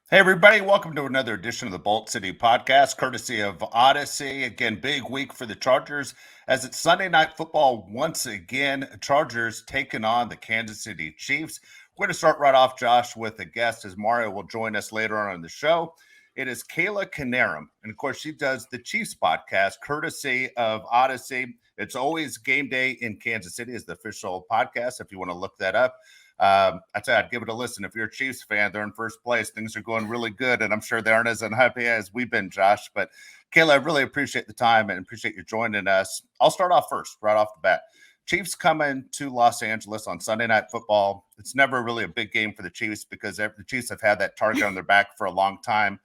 Hey, everybody, welcome to another edition of the Bolt City Podcast, courtesy of Audacy. Again, big week for the Chargers as it's Sunday Night Football once again. Chargers taking on the Kansas City Chiefs. We're going to start right off, Josh, with a guest as Mario will join us later on in the show. It is Kayla Knierim, and of course, she does the Chiefs podcast, courtesy of Audacy. It's Always Gameday in Kansas City is the official podcast, if you want to look that up. I'd say I'd give it a listen. If you're a Chiefs fan, they're in first place. Things are going really good, and I'm sure they aren't as unhappy as we've been, Josh. But Kayla, I really appreciate the time and appreciate you joining us. I'll start off first, right off the bat. Chiefs coming to Los Angeles on Sunday Night Football. It's never really a big game for the Chiefs because the Chiefs have had that target on their back for a long time.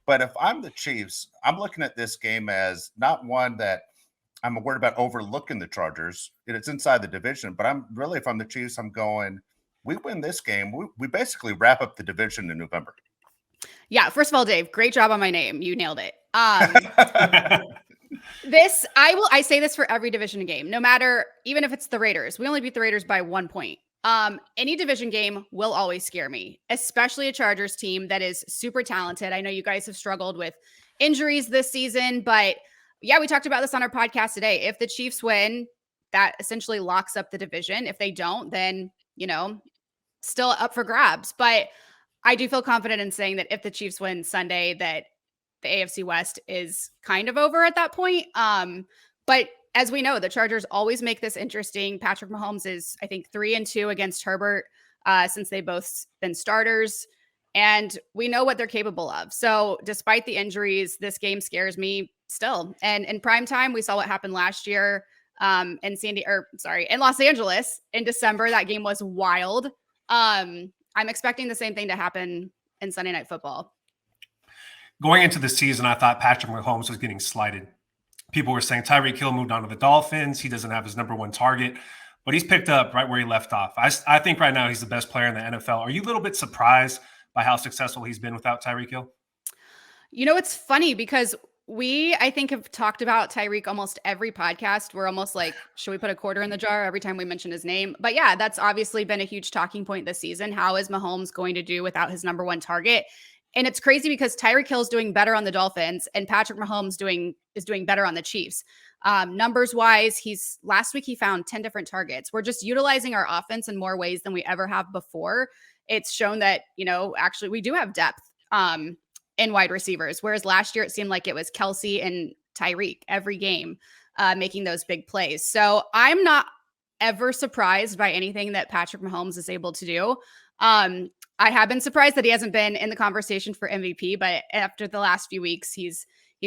But if I'm the Chiefs, I'm looking at this game as not one that I'm worried about overlooking the Chargers. It's inside the division, but if I'm the Chiefs, I'm going – we win this game, we basically wrap up the division in November. Yeah, first of all, Dave, great job on my name. You nailed it. I say this for every division game, no matter, even if it's the Raiders. We only beat the Raiders by 1 point. Any division game will always scare me, especially a Chargers team that is super talented. I know you guys have struggled with injuries this season, but yeah, we talked about this on our podcast today. If the Chiefs win, that essentially locks up the division. If they don't, then, still up for grabs. But I do feel confident in saying that if the Chiefs win Sunday, that the AFC West is kind of over at that point. But as we know, the Chargers always make this interesting. Patrick Mahomes is, I think, 3-2 against Herbert since they both been starters. And we know what they're capable of. So despite the injuries, this game scares me still. And in prime time, we saw what happened last year in Los Angeles in December. That game was wild. I'm expecting the same thing to happen in Sunday Night Football. Going into the season, I thought Patrick Mahomes was getting slighted. People were saying Tyreek Hill moved on to the Dolphins. He doesn't have his number one target, but he's picked up right where he left off. I think right now he's the best player in the NFL. Are you a little bit surprised by how successful he's been without Tyreek Hill? It's funny because I think, have talked about Tyreek almost every podcast. We're almost like, should we put a quarter in the jar every time we mention his name? But yeah, that's obviously been a huge talking point this season. How is Mahomes going to do without his number one target? And it's crazy because Tyreek Hill is doing better on the Dolphins and Patrick Mahomes is doing better on the Chiefs. Numbers wise, last week he found 10 different targets. We're just utilizing our offense in more ways than we ever have before. It's shown that, actually we do have depth. In wide receivers, whereas last year it seemed like it was Kelsey and Tyreek every game making those big plays. So I'm not ever surprised by anything that Patrick Mahomes is able to do. I have been surprised that he hasn't been in the conversation for MVP, but after the last few weeks, he's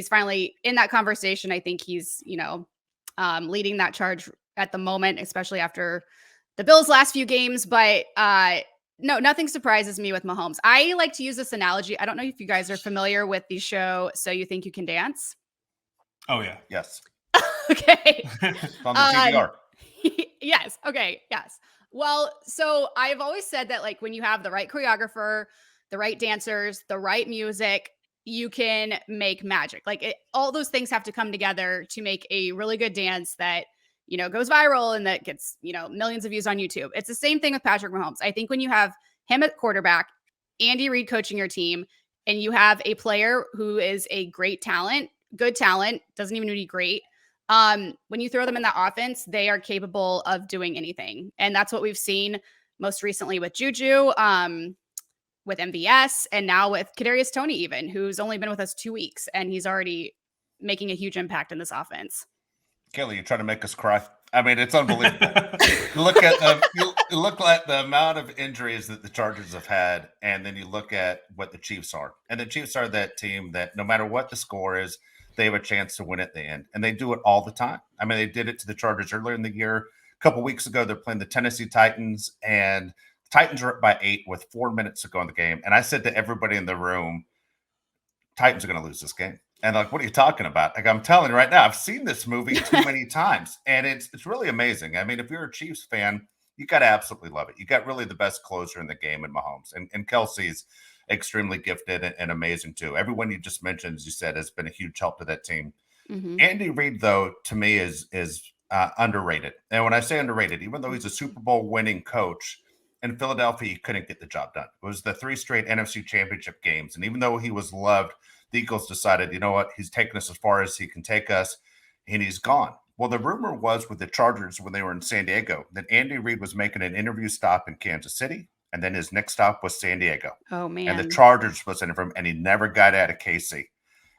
finally in that conversation. I think he's, leading that charge at the moment, especially after the Bills' last few games. But no, nothing surprises me with Mahomes. I like to use this analogy. I don't know if you guys are familiar with the show So You Think You Can Dance? Oh, yeah. Yes. Okay. On the TBR. Yes. Okay. Yes. Well, so I've always said that, like, when you have the right choreographer, the right dancers, the right music, you can make magic. Like, all those things have to come together to make a really good dance that goes viral and that gets, millions of views on YouTube. It's the same thing with Patrick Mahomes. I think when you have him at quarterback, Andy Reid coaching your team, and you have a player who is a great talent, good talent, doesn't even need to be great. When you throw them in that offense, they are capable of doing anything. And that's what we've seen most recently with Juju, with MVS, and now with Kadarius Toney even, who's only been with us 2 weeks, and he's already making a huge impact in this offense. Kelly, you're trying to make us cry. I mean, it's unbelievable. Look at the amount of injuries that the Chargers have had, and then you look at what the Chiefs are. And the Chiefs are that team that no matter what the score is, they have a chance to win at the end. And they do it all the time. I mean, they did it to the Chargers earlier in the year. A couple weeks ago, they're playing the Tennessee Titans, and the Titans are up by 8 with 4 minutes to go in the game. And I said to everybody in the room, Titans are going to lose this game. And like, what are you talking about? Like, I'm telling you right now, I've seen this movie too many times, and it's really amazing. I mean, if you're a Chiefs fan, you got to absolutely love it. You got really the best closer in the game in Mahomes, and Kelsey's extremely gifted and amazing too. Everyone you just mentioned, as you said, has been a huge help to that team. Mm-hmm. Andy Reid, though, to me is underrated. And when I say underrated, even though he's a Super Bowl winning coach, in Philadelphia, he couldn't get the job done. It was the 3 straight NFC Championship games. And even though he was loved, the Eagles decided, you know what, he's taken us as far as he can take us, and he's gone. Well, the rumor was with the Chargers when they were in San Diego that Andy Reid was making an interview stop in Kansas City, and then his next stop was San Diego. Oh, man. And the Chargers was in for him, and he never got out of KC.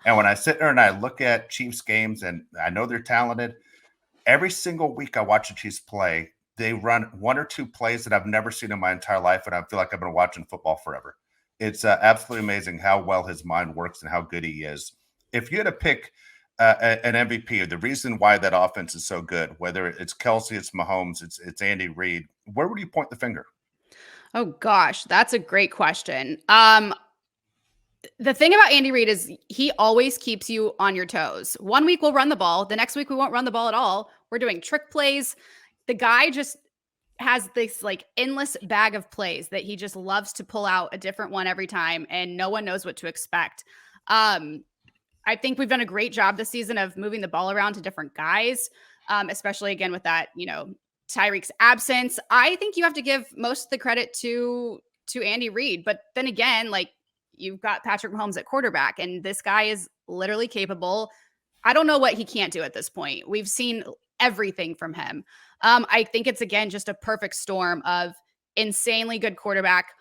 And when I sit there and I look at Chiefs games, and I know they're talented, every single week I watch the Chiefs play, they run 1 or 2 plays that I've never seen in my entire life, and I feel like I've been watching football forever. It's absolutely amazing how well his mind works and how good he is. If you had to pick an MVP, or the reason why that offense is so good, whether it's Kelsey, it's Mahomes, it's Andy Reid, where would you point the finger? Oh, gosh, that's a great question. The thing about Andy Reid is he always keeps you on your toes. One week we'll run the ball. The next week we won't run the ball at all. We're doing trick plays. The guy just has this like endless bag of plays that he just loves to pull out a different one every time, and no one knows what to expect. I think we've done a great job this season of moving the ball around to different guys, especially again with that, Tyreek's absence. I think you have to give most of the credit to Andy Reid, but then again, like, you've got Patrick Mahomes at quarterback, and this guy is literally capable. I don't know what he can't do at this point. We've seen everything from him. I think it's, again, just a perfect storm of insanely good quarterback,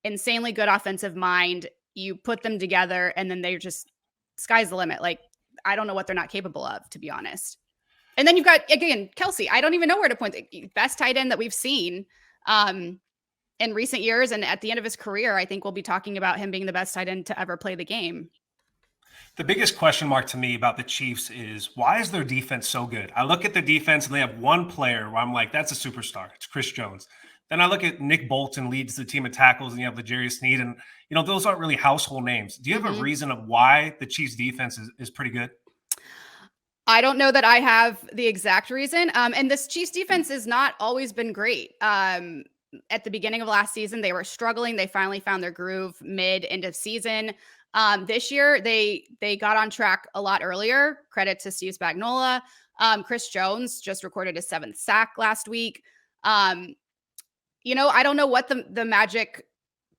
insanely good offensive mind. You put them together, and then they're just sky's the limit. Like, I don't know what they're not capable of, to be honest. And then you've got, again, Kelsey. I don't even know where to point. The best tight end that we've seen in recent years, and at the end of his career, I think we'll be talking about him being the best tight end to ever play the game. The biggest question mark to me about the Chiefs is, why is their defense so good? I look at the defense and they have one player where I'm like, that's a superstar. It's Chris Jones. Then I look at Nick Bolton leads the team of tackles, and you have L'Jarius Sneed, and those aren't really household names. Do you have a reason of why the Chiefs defense is pretty good? I don't know that I have the exact reason. And this Chiefs defense has not always been great. At the beginning of last season, they were struggling. They finally found their groove end of season. This year, they got on track a lot earlier. Credit to Steve Spagnuolo. Chris Jones just recorded his 7th sack last week. I don't know what the magic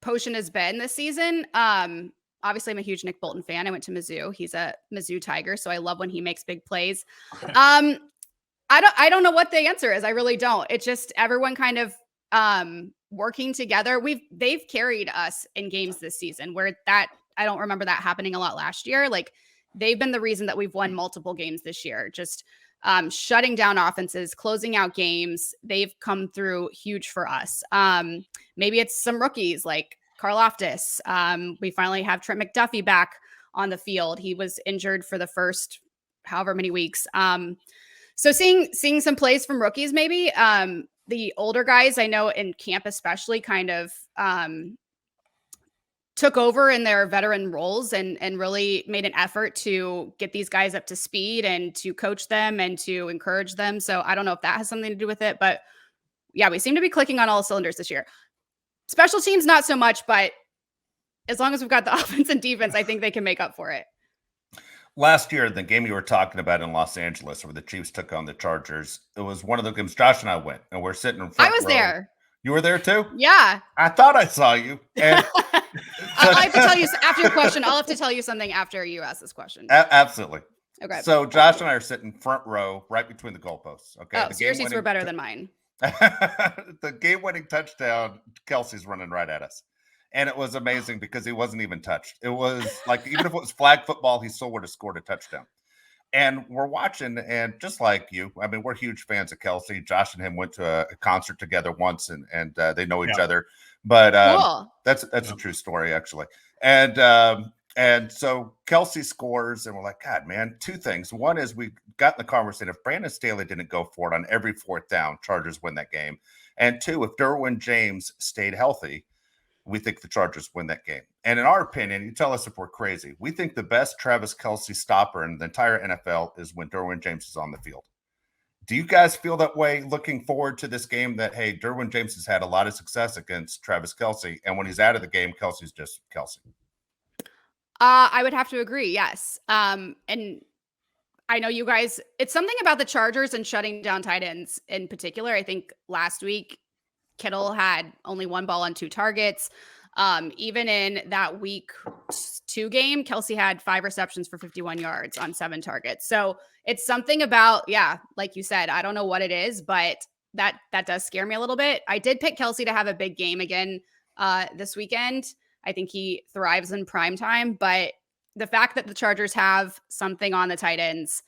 potion has been this season. Obviously, I'm a huge Nick Bolton fan. I went to Mizzou. He's a Mizzou Tiger, so I love when he makes big plays. I don't know what the answer is. I really don't. It's just everyone kind of working together. They've carried us in games this season where I don't remember that happening a lot last year. Like, they've been the reason that we've won multiple games this year. Just shutting down offenses, closing out games. They've come through huge for us. Maybe it's some rookies like Karlaftis. We finally have Trent McDuffie back on the field. He was injured for the first however many weeks. So seeing some plays from rookies, maybe the older guys, I know in camp especially, kind of took over in their veteran roles and really made an effort to get these guys up to speed and to coach them and to encourage them. So I don't know if that has something to do with it, but yeah, we seem to be clicking on all cylinders this year. Special teams, not so much, but as long as we've got the offense and defense, I think they can make up for it. Last year, the game you were talking about in Los Angeles, where the Chiefs took on the Chargers, it was one of the games Josh and I went, and we're sitting in front I was row. there. You were there too? Yeah. I thought I saw you. And I'll have to tell you after your question. I'll have to tell you something after you ask this question. Absolutely. Okay. So Josh and I are sitting front row, right between the goalposts. Okay. Oh, so your seats were better than mine. The game-winning touchdown, Kelsey's running right at us. And it was amazing because he wasn't even touched. It was like, even if it was flag football, he still would have scored a touchdown. And we're watching, and just like you, I mean, we're huge fans of Kelsey. Josh and him went to a concert together once, and they know each other. But cool. That's a true story, actually. And so Kelsey scores, and we're like, God, man, 2 things. One is we got in the conversation, if Brandon Staley didn't go for it on every 4th down, Chargers win that game. And 2, if Derwin James stayed healthy, we think the Chargers win that game. And in our opinion, you tell us if we're crazy, we think the best Travis Kelce stopper in the entire NFL is when Derwin James is on the field. Do you guys feel that way looking forward to this game, that, hey, Derwin James has had a lot of success against Travis Kelce, and when he's out of the game, Kelsey's just Kelce? I would have to agree, yes. And I know you guys, it's something about the Chargers and shutting down tight ends in particular. I think last week, Kittle had only 1 ball on 2 targets. Even in that week 2 game, Kelsey had 5 receptions for 51 yards on 7 targets. So it's something about, like you said, I don't know what it is, but that does scare me a little bit. I did pick Kelsey to have a big game again this weekend. I think he thrives in prime time, but the fact that the Chargers have something on the tight ends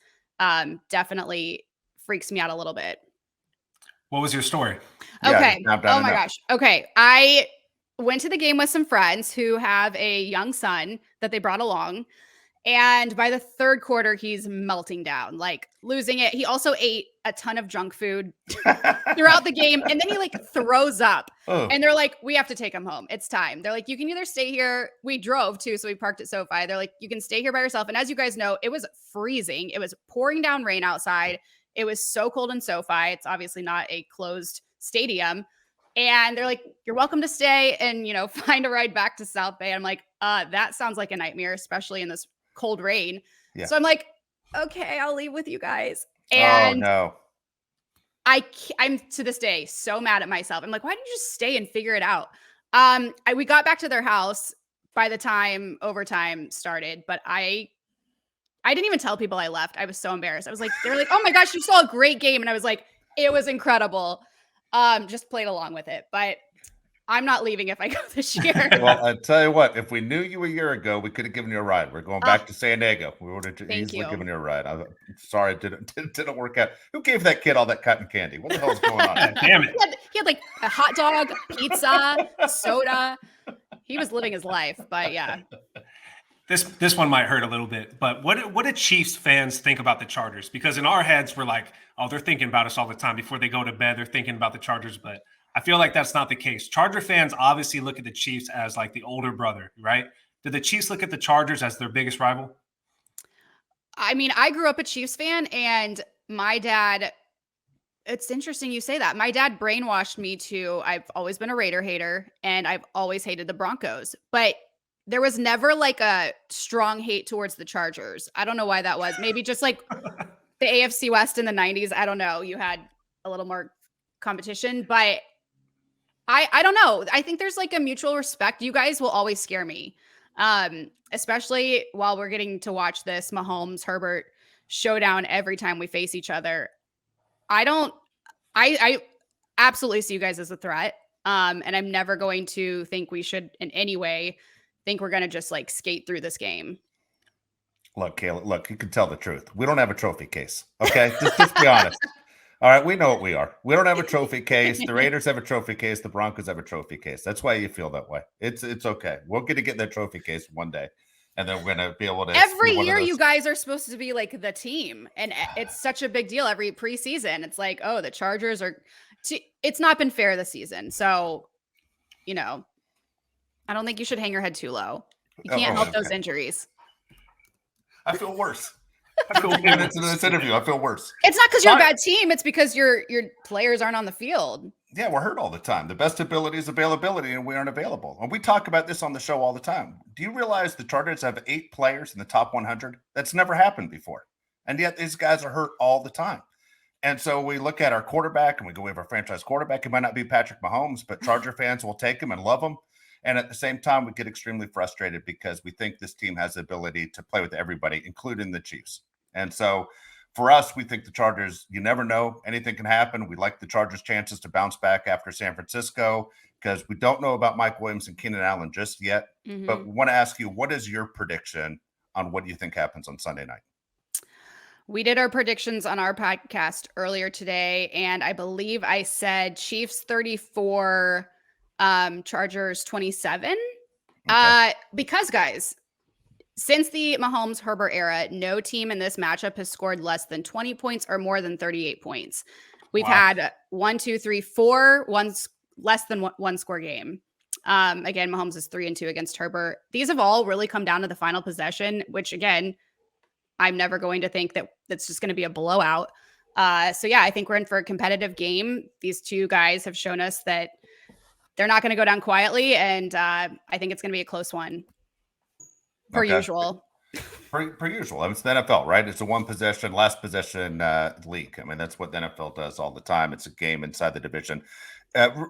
definitely freaks me out a little bit. What was your story? Okay. Oh my gosh. Okay. I went to the game with some friends who have a young son that they brought along. And by the 3rd quarter, he's melting down, like losing it. He also ate a ton of junk food throughout the game. And then he like throws up. And they're like, we have to take him home. It's time. They're like, you can either stay here. We drove too. So we parked at SoFi. They're like, you can stay here by yourself. And as you guys know, it was freezing. It was pouring down rain outside. It was so cold in SoFi. It's obviously not a closed stadium. And they're like, you're welcome to stay and, find a ride back to South Bay. I'm like, that sounds like a nightmare, especially in this cold rain. Yeah. So I'm like, okay, I'll leave with you guys. And no. I'm to this day so mad at myself. I'm like, why didn't you just stay and figure it out? We got back to their house by the time overtime started, but I didn't even tell people I left. I was so embarrassed. I was like, they were like, oh my gosh, you saw a great game. And I was like, it was incredible. Just played along with it, but I'm not leaving if I go this year. Well, I tell you what, if we knew you a year ago, we could have given you a ride. We're going back to San Diego. We would have easily given you a ride. I'm sorry, it didn't work out. Who gave that kid all that cotton candy? What the hell is going on? Damn it. He had like a hot dog, pizza, soda. He was living his life, but yeah. This one might hurt a little bit, but what do Chiefs fans think about the Chargers? Because in our heads, we're like, oh, they're thinking about us all the time. Before they go to bed, they're thinking about the Chargers, but I feel like that's not the case. Charger fans obviously look at the Chiefs as like the older brother, right? Do the Chiefs look at the Chargers as their biggest rival? I mean, I grew up a Chiefs fan, and my dad, it's interesting you say that. My dad brainwashed me to, I've always been a Raider hater, and I've always hated the Broncos, but there was never like a strong hate towards the Chargers. I don't know why that was. Maybe just like the AFC West in the 90s. I don't know. You had a little more competition, but I don't know. I think there's like a mutual respect. You guys will always scare me, especially while we're getting to watch this Mahomes Herbert showdown every time we face each other. I absolutely see you guys as a threat. And I'm never going to think we should in any way think we're going to just like skate through this game. Look, Kayla, look, you can tell the truth. We don't have a trophy case. Okay. just be honest. All right. We know what we are. We don't have a trophy case. The Raiders have a trophy case. The Broncos have a trophy case. That's why you feel that way. It's okay. We're going to get that trophy case one day. And then we're going to be able to. Every year you guys are supposed to be like the team. And it's such a big deal every preseason. It's like, oh, the Chargers are, it's not been fair this season. So, I don't think you should hang your head too low. You can't help those injuries. I feel worse. I feel minutes into this interview. I feel worse. It's not because you're a bad team. It's because your players aren't on the field. Yeah, we're hurt all the time. The best ability is availability, and we aren't available. And we talk about this on the show all the time. Do you realize the Chargers have 8 players in the top 100? That's never happened before. And yet these guys are hurt all the time. And so we look at our quarterback, and we go, we have our franchise quarterback. It might not be Patrick Mahomes, but Charger fans will take him and love him. And at the same time, we get extremely frustrated because we think this team has the ability to play with everybody, including the Chiefs. And so for us, we think the Chargers, you never know. Anything can happen. We like the Chargers' chances to bounce back after San Francisco because we don't know about Mike Williams and Keenan Allen just yet. Mm-hmm. But we want to ask you, what is your prediction on what you think happens on Sunday night? We did our predictions on our podcast earlier today, and I believe I said Chiefs 34, Chargers 27. Okay. Because guys, since the Mahomes Herbert era, no team in this matchup has scored less than 20 points or more than 38 points. We've had 1, 2, 3, 4, less than one score game. Again, Mahomes is 3-2 against Herbert. These have all really come down to the final possession, which again, I'm never going to think that that's just going to be a blowout. So yeah, I think we're in for a competitive game. These two guys have shown us that they're not going to go down quietly, and I think it's going to be a close one. Per usual. Per usual. I mean, it's the NFL, right? It's a one possession, last possession league. I mean, that's what the NFL does all the time. It's a game inside the division.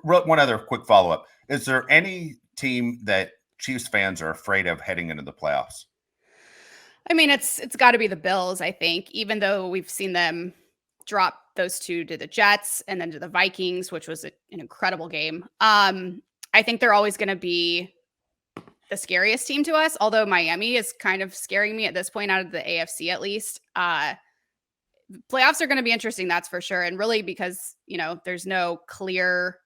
One other quick follow-up. Is there any team that Chiefs fans are afraid of heading into the playoffs? I mean, it's got to be the Bills, I think, even though we've seen them drop those two to the Jets and then to the Vikings, which was an incredible game. I think they're always going to be the scariest team to us, although Miami is kind of scaring me at this point out of the AFC at least. Playoffs are going to be interesting, that's for sure. And really because, there's no clear,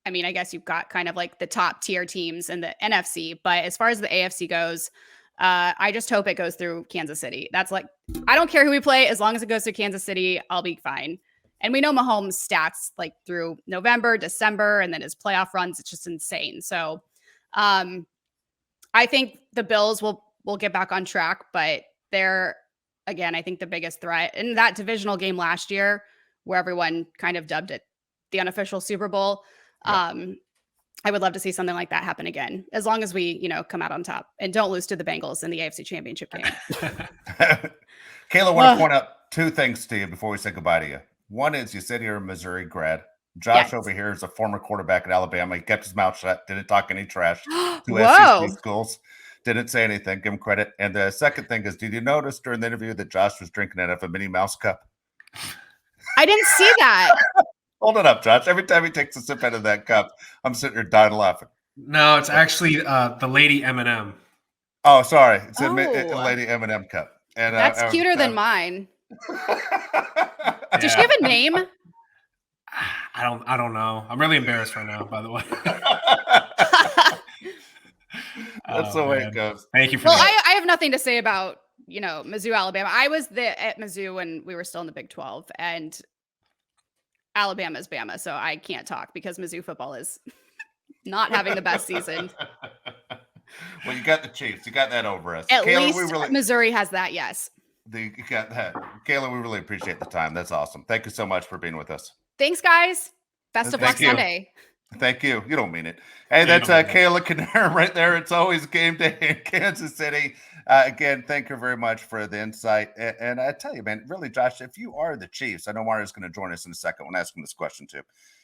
I mean, I guess you've got kind of like the top tier teams in the NFC, but as far as the AFC goes, I just hope it goes through Kansas City. That's like, I don't care who we play. As long as it goes through Kansas City, I'll be fine. And we know Mahomes' stats like through November, December, and then his playoff runs. It's just insane. So I think the Bills will get back on track, but they're, again, I think the biggest threat in that divisional game last year where everyone kind of dubbed it the unofficial Super Bowl. Yeah. I would love to see something like that happen again, as long as we, come out on top and don't lose to the Bengals in the AFC Championship game. Kayla, I want to point out two things to you before we say goodbye to you. One is you said you're a Missouri grad. Josh over here is a former quarterback at Alabama. He kept his mouth shut, didn't talk any trash to SEC schools, didn't say anything, give him credit. And the second thing is, did you notice during the interview that Josh was drinking out of a Minnie Mouse cup? I didn't see that. Hold it up, Josh. Every time he takes a sip out of that cup, I'm sitting there dying laughing. No, it's actually the Lady M&M. Oh, sorry. It's a Lady M&M cup. And that's cuter than mine. Does she have a name? I don't know. I'm really embarrassed right now, by the way. That's the way it goes. Thank you for that. I have nothing to say about, Mizzou, Alabama. I was at Mizzou when we were still in the Big 12, and Alabama's Bama, so I can't talk because Mizzou football is not having the best season. Well, you got the Chiefs. You got that over us. At Kayla, least Missouri has that, yes. You got that. Kayla, we really appreciate the time. That's awesome. Thank you so much for being with us. Thanks, guys. Best of luck Sunday. Thank you. You don't mean it. Hey, that's Kayla Knierim right there. It's always game day in Kansas City. Again, thank you very much for the insight. And I tell you, man, really, Josh, if you are the Chiefs, I know Mario's going to join us in a second when I ask him this question too.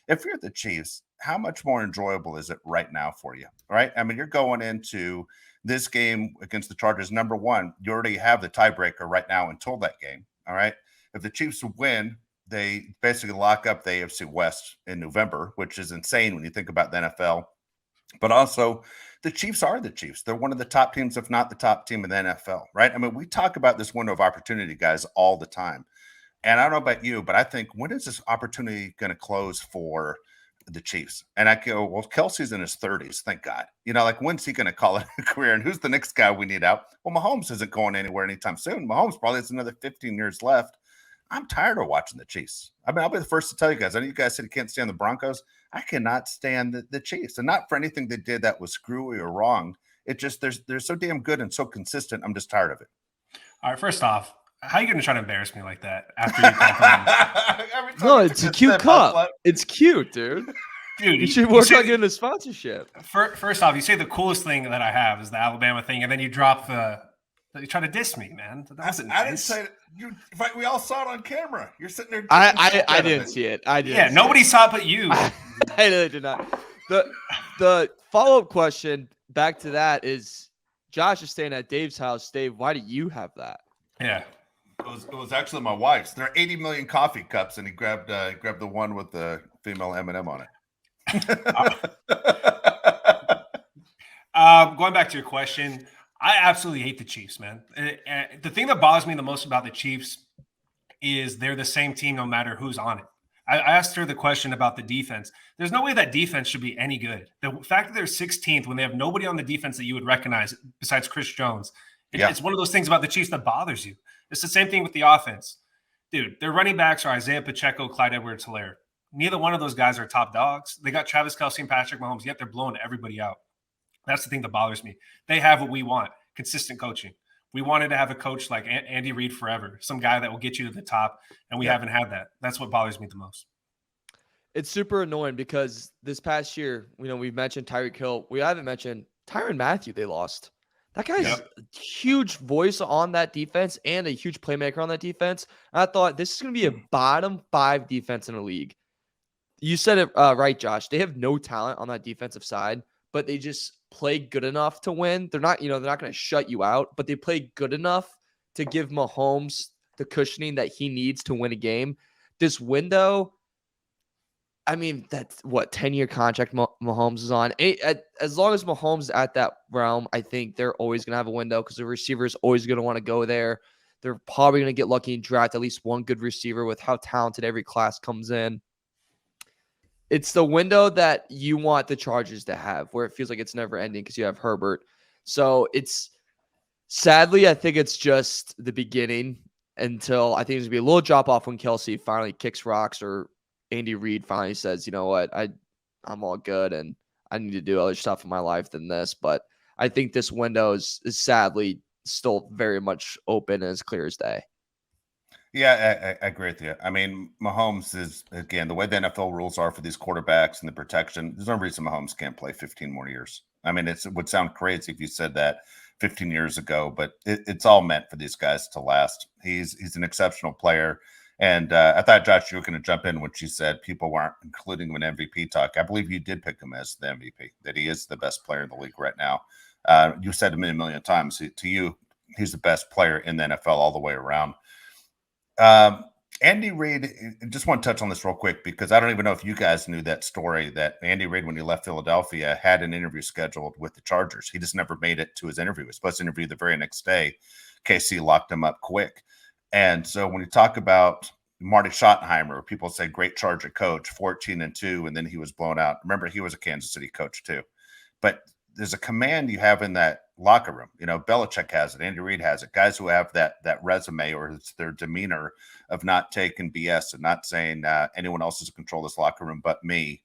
If you're the Chiefs, how much more enjoyable is it right now for you? Right? I mean, you're going into this game against the Chargers. Number one, you already have the tiebreaker right now until that game. All right. If the Chiefs win, they basically lock up the AFC West in November, which is insane when you think about the NFL. But also, the Chiefs are the Chiefs. They're one of the top teams, if not the top team in the NFL, right? I mean, we talk about this window of opportunity, guys, all the time. And I don't know about you, but I think, when is this opportunity going to close for the Chiefs? And I go, well, Kelsey's in his 30s, thank God. When's he going to call it a career? And who's the next guy we need out? Well, Mahomes isn't going anywhere anytime soon. Mahomes probably has another 15 years left. I'm tired of watching the Chiefs. I mean, I'll be the first to tell you guys. I know you guys said you can't stand the Broncos. I cannot stand the Chiefs, and not for anything they did that was screwy or wrong. It just they're so damn good and so consistent. I'm just tired of it. All right, first off, how are you going to try to embarrass me like that after you come No, it's a cute cup. It's cute, dude. Dude, you should work on getting a sponsorship. First off, you say the coolest thing that I have is the Alabama thing, and then you drop you try to diss me, man. That wasn't nice. I didn't say it. We all saw it on camera. You're sitting there. I didn't see it. I didn't. Yeah, nobody saw it but you. I really did not. The follow-up question back to that is, Josh is staying at Dave's house. Dave, why do you have that? Yeah. It was actually my wife's. There are 80 million coffee cups, and he grabbed the one with the female M&M on it. Going back to your question, I absolutely hate the Chiefs, man. The thing that bothers me the most about the Chiefs is they're the same team no matter who's on it. I asked her the question about the defense. There's no way that defense should be any good. The fact that they're 16th when they have nobody on the defense that you would recognize besides Chris Jones, it's one of those things about the Chiefs that bothers you. It's the same thing with the offense. Dude, their running backs are Isaiah Pacheco, Clyde Edwards-Helaire. Neither one of those guys are top dogs. They got Travis Kelce and Patrick Mahomes, yet they're blowing everybody out. That's the thing that bothers me. They have what we want, consistent coaching. We wanted to have a coach like Andy Reid forever, some guy that will get you to the top, and we haven't had that. That's what bothers me the most. It's super annoying because this past year, we've mentioned Tyreek Hill. We haven't mentioned Tyrann Mathieu they lost. That guy's a huge voice on that defense and a huge playmaker on that defense. And I thought this is going to be a bottom 5 defense in the league. You said it right, Josh. They have no talent on that defensive side, but they just play good enough to win. They're not going to shut you out, but they play good enough to give Mahomes the cushioning that he needs to win a game. This window, I mean, that's what 10-year contract Mahomes is on. As long as Mahomes is at that realm, I think they're always going to have a window because the receiver is always going to want to go there. They're probably going to get lucky and draft at least one good receiver with how talented every class comes in. It's the window that you want the Chargers to have, where it feels like it's never ending because you have Herbert. So sadly, I think it's just the beginning until I think there's going to be a little drop off when Kelsey finally kicks rocks or Andy Reid finally says, you know what, I'm all good and I need to do other stuff in my life than this. But I think this window is sadly still very much open and as clear as day. Yeah, I agree with you. I mean, Mahomes is, again, the way the NFL rules are for these quarterbacks and the protection, there's no reason Mahomes can't play 15 more years. I mean, it would sound crazy if you said that 15 years ago, but it's all meant for these guys to last. He's an exceptional player. And I thought, Josh, you were going to jump in when she said people weren't including him in MVP talk. I believe you did pick him as the MVP, that he is the best player in the league right now. You said him a million times. To you, he's the best player in the NFL all the way around. Andy Reid, just want to touch on this real quick because I don't even know if you guys knew that story that Andy Reid, when he left Philadelphia, had an interview scheduled with the Chargers. He just never made it to his interview. He was supposed to interview the very next day. KC locked him up quick. And so when you talk about Marty Schottenheimer, people say great Charger coach, 14-2, and then he was blown out. Remember, he was a Kansas City coach too. But there's a command you have in that locker room. You know, Belichick has it. Andy Reid has it. Guys who have that resume or it's their demeanor of not taking BS and not saying anyone else is in control of this locker room but me.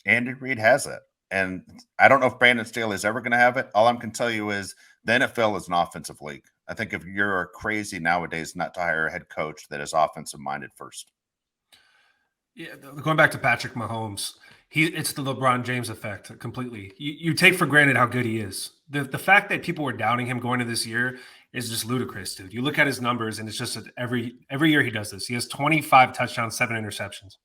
Andy Reid has it. And I don't know if Brandon Staley is ever going to have it. All I can tell you is the NFL is an offensive league. I think if you're crazy nowadays not to hire a head coach that is offensive minded first. Yeah, going back to Patrick Mahomes, it's the LeBron James effect completely. You take for granted how good he is. The fact that people were doubting him going into this year is just ludicrous, dude. You look at his numbers, and it's just every year he does this. He has 25 touchdowns, 7 interceptions.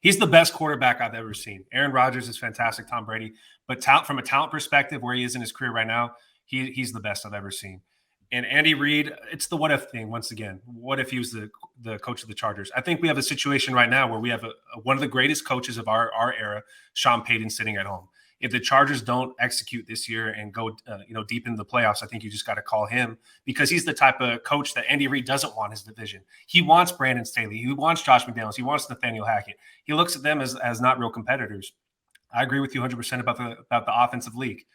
He's the best quarterback I've ever seen. Aaron Rodgers is fantastic, Tom Brady. But from a talent perspective, where he is in his career right now, he's the best I've ever seen. And Andy Reid, it's the what if thing once again. What if he was the coach of the Chargers? I think we have a situation right now where we have one of the greatest coaches of our era, Sean Payton, sitting at home. If the Chargers don't execute this year and go deep into the playoffs, I think you just got to call him because he's the type of coach that Andy Reid doesn't want his division. He wants Brandon Staley. He wants Josh McDaniels. He wants Nathaniel Hackett. He looks at them as not real competitors. I agree with you 100% about the offensive league.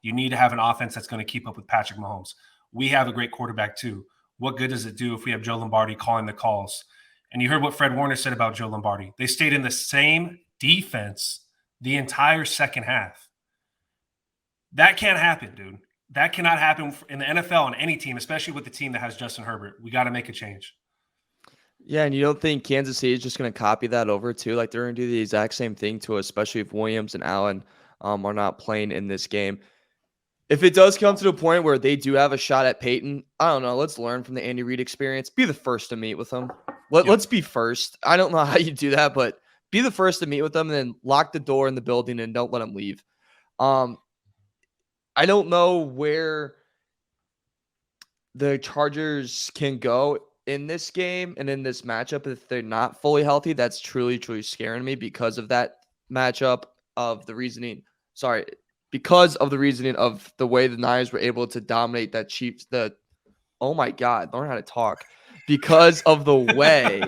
You need to have an offense that's going to keep up with Patrick Mahomes. We have a great quarterback too. What good does it do if we have Joe Lombardi calling the calls? And you heard what Fred Warner said about Joe Lombardi. They stayed in the same defense the entire second half. That can't happen, dude. That cannot happen in the NFL on any team, especially with the team that has Justin Herbert. We got to make a change. Yeah, and you don't think Kansas City is just going to copy that over too? Like they're going to do the exact same thing to us, especially if Williams and Allen are not playing in this game. If it does come to the point where they do have a shot at Peyton, I don't know. Let's learn from the Andy Reid experience. Be the first to meet with them. Let's be first. I don't know how you do that, but be the first to meet with them and then lock the door in the building and don't let them leave. I don't know where the Chargers can go in this game and in this matchup if they're not fully healthy. That's truly, truly scaring me because of that matchup of the reasoning. Because of the reasoning of the way the Niners were able to dominate that Chiefs. Oh my God, learn how to talk. Because of the way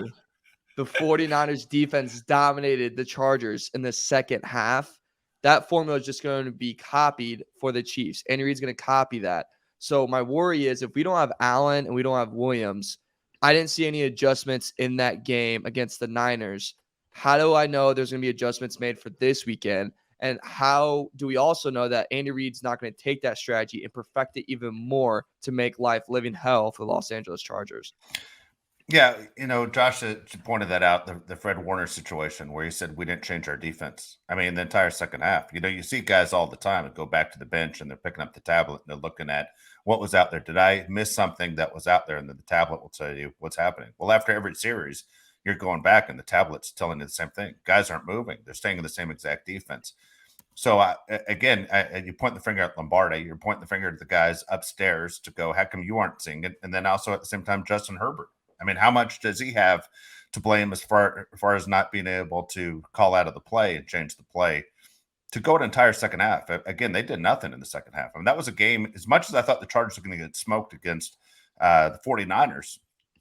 the 49ers defense dominated the Chargers in the second half, that formula is just going to be copied for the Chiefs. Andy Reid's going to copy that. So my worry is if we don't have Allen and we don't have Williams, I didn't see any adjustments in that game against the Niners. How do I know there's going to be adjustments made for this weekend? And how do we also know that Andy Reid's not going to take that strategy and perfect it even more to make life living hell for the Los Angeles Chargers? Yeah, Josh pointed that out, the Fred Warner situation where he said we didn't change our defense. I mean, the entire second half. You see guys all the time that go back to the bench and they're picking up the tablet and they're looking at what was out there. Did I miss something that was out there? And then the tablet will tell you what's happening. Well, after every series, you're going back and the tablet's telling you the same thing. Guys aren't moving. They're staying in the same exact defense. So, again, you point the finger at Lombardi. You're pointing the finger at the guys upstairs to go, how come you aren't seeing it? And then also at the same time, Justin Herbert. I mean, how much does he have to blame as far as not being able to call out of the play and change the play to go an entire second half? Again, they did nothing in the second half. I mean, that was a game, as much as I thought the Chargers were going to get smoked against the 49ers,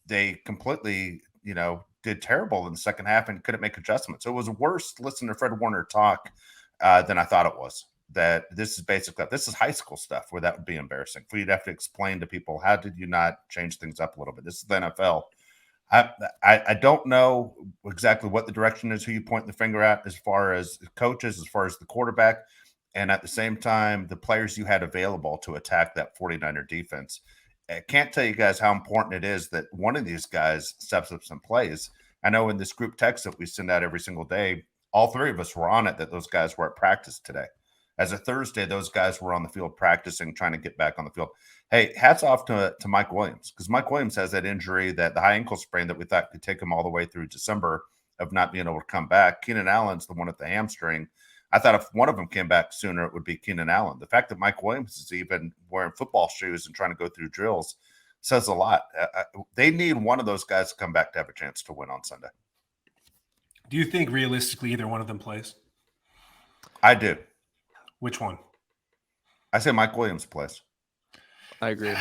they completely, did terrible in the second half and couldn't make adjustments. So it was worse listening to Fred Warner talk than I thought it was. That this is high school stuff where that would be embarrassing for you to have to explain to people, how did you not change things up a little bit? This is the NFL. I don't know exactly what the direction is, who you point the finger at as far as coaches, as far as the quarterback, and at the same time, the players you had available to attack that 49er defense. I can't tell you guys how important it is that one of these guys steps up some plays. I know in this group text that we send out every single day, all three of us were on it, that those guys were at practice today. As a Thursday, those guys were on the field practicing, trying to get back on the field. Hey, hats off to Mike Williams, because Mike Williams has that injury, that the high ankle sprain that we thought could take him all the way through December of not being able to come back. Keenan Allen's the one at the hamstring. I thought if one of them came back sooner, it would be Keenan Allen. The fact that Mike Williams is even wearing football shoes and trying to go through drills says a lot. They need one of those guys to come back to have a chance to win on Sunday. Do you think realistically either one of them plays? I do. Which one? I say Mike Williams plays. I agree.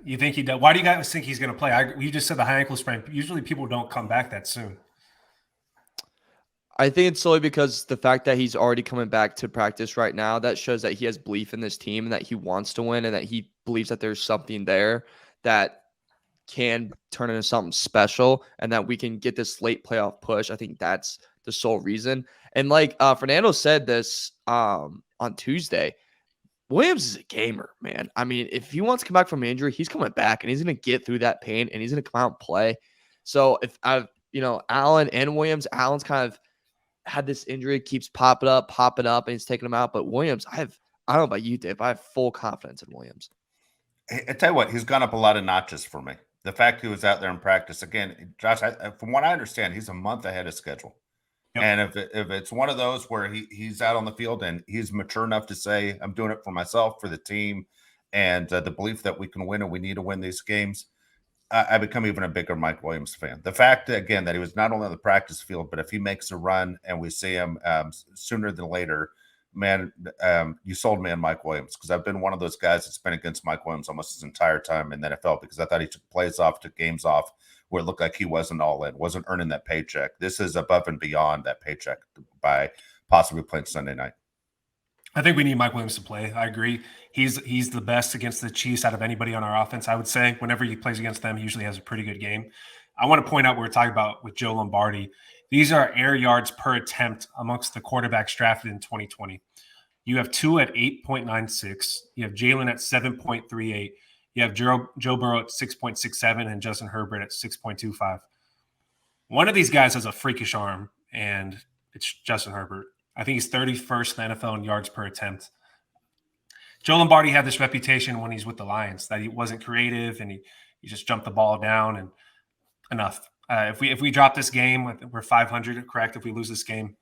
You think he does? Why do you guys think he's going to play? You just said the high ankle sprain. Usually people don't come back that soon. I think it's solely because the fact that he's already coming back to practice right now, that shows that he has belief in this team and that he wants to win and that he believes that there's something there that can turn into something special and that we can get this late playoff push. I think that's the sole reason. And like Fernando said this on Tuesday, Williams is a gamer, man. I mean, if he wants to come back from injury, he's coming back and he's going to get through that pain and he's going to come out and play. So if Allen and Williams, Allen's kind of had this injury, keeps popping up, and he's taking him out. But Williams, I don't know about you, Dave, I have full confidence in Williams. I tell you what, he's gone up a lot of notches for me. The fact he was out there in practice again, Josh. From what I understand, he's a month ahead of schedule. Yep. And if it's one of those where he's out on the field and he's mature enough to say, I'm doing it for myself, for the team, and the belief that we can win and we need to win these games, I become even a bigger Mike Williams fan. The fact, again, that he was not only on the practice field, but if he makes a run and we see him sooner than later, man, you sold me on Mike Williams, because I've been one of those guys that's been against Mike Williams almost his entire time in the NFL, because I thought he took plays off, took games off where it looked like he wasn't all in, wasn't earning that paycheck. This is above and beyond that paycheck by possibly playing Sunday night. I think we need Mike Williams to play. I agree. He's the best against the Chiefs out of anybody on our offense, I would say. Whenever he plays against them, he usually has a pretty good game. I want to point out what we're talking about with Joe Lombardi. These are air yards per attempt amongst the quarterbacks drafted in 2020. You have Tua at 8.96. You have Jalen at 7.38. You have Joe Burrow at 6.67 and Justin Herbert at 6.25. One of these guys has a freakish arm, and it's Justin Herbert. I think he's 31st in the NFL in yards per attempt. Joe Lombardi had this reputation when he's with the Lions that he wasn't creative and he just jumped the ball down and enough. If we drop this game, we're 500, correct? If we lose this game,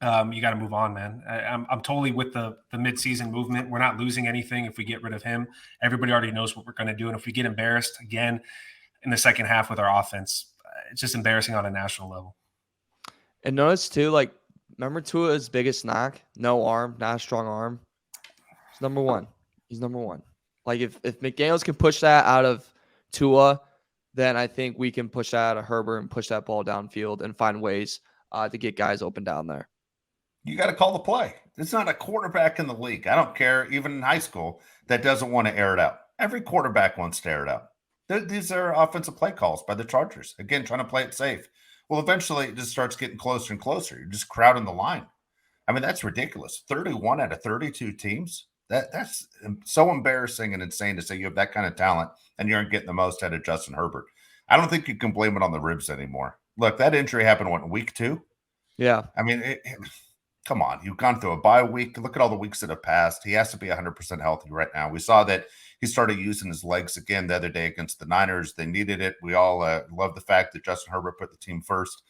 you got to move on, man. I'm totally with the midseason movement. We're not losing anything if we get rid of him. Everybody already knows what we're going to do. And if we get embarrassed again in the second half with our offense, it's just embarrassing on a national level. And notice too, like, remember Tua's biggest knock? No arm, not a strong arm. He's number one. He's number one. Like, if McDaniels can push that out of Tua, then I think we can push that out of Herbert and push that ball downfield and find ways to get guys open down there. You got to call the play. There's not a quarterback in the league, I don't care, even in high school, that doesn't want to air it out. Every quarterback wants to air it out. These are offensive play calls by the Chargers. Again, trying to play it safe. Well, eventually it just starts getting closer and closer. You're just crowding the line. I mean, that's ridiculous. 31 out of 32 teams. That's so embarrassing and insane to say you have that kind of talent and you aren't getting the most out of Justin Herbert. I don't think you can blame it on the ribs anymore. Look, that injury happened, week 2? Yeah. I mean, Come on, you've gone through a bye week. Look at all the weeks that have passed. He has to be 100% healthy right now. We saw that he started using his legs again the other day against the Niners. They needed it. We all love the fact that Justin Herbert put the team first.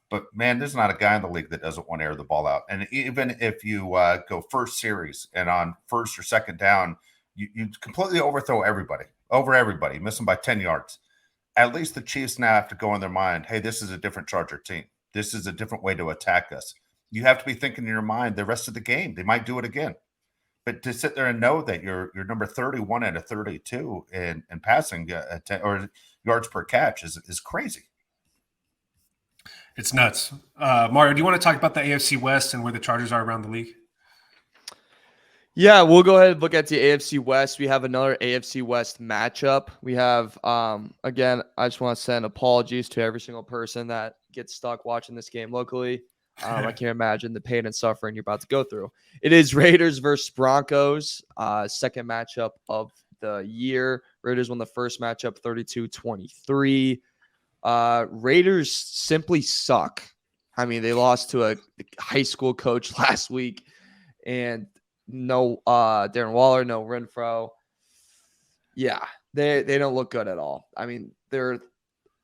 But, man, there's not a guy in the league that doesn't want to air the ball out. And even if you go first series and on first or second down, you completely overthrow everybody, miss them by 10 yards. At least the Chiefs now have to go in their mind, hey, this is a different Charger team. This is a different way to attack us. You have to be thinking in your mind the rest of the game. They might do it again. But to sit there and know that you're number 31 out of 32 in passing or yards per catch is crazy. It's nuts. Mario, do you want to talk about the AFC West and where the Chargers are around the league? Yeah, we'll go ahead and look at the AFC West. We have another AFC West matchup. We have, again, I just want to send apologies to every single person that gets stuck watching this game locally. I can't imagine the pain and suffering you're about to go through. It is Raiders versus Broncos, second matchup of the year. Raiders won the first matchup 32-23. Raiders simply suck. I mean, they lost to a high school coach last week, and no Darren Waller, no Renfro. Yeah, they don't look good at all. I mean, they're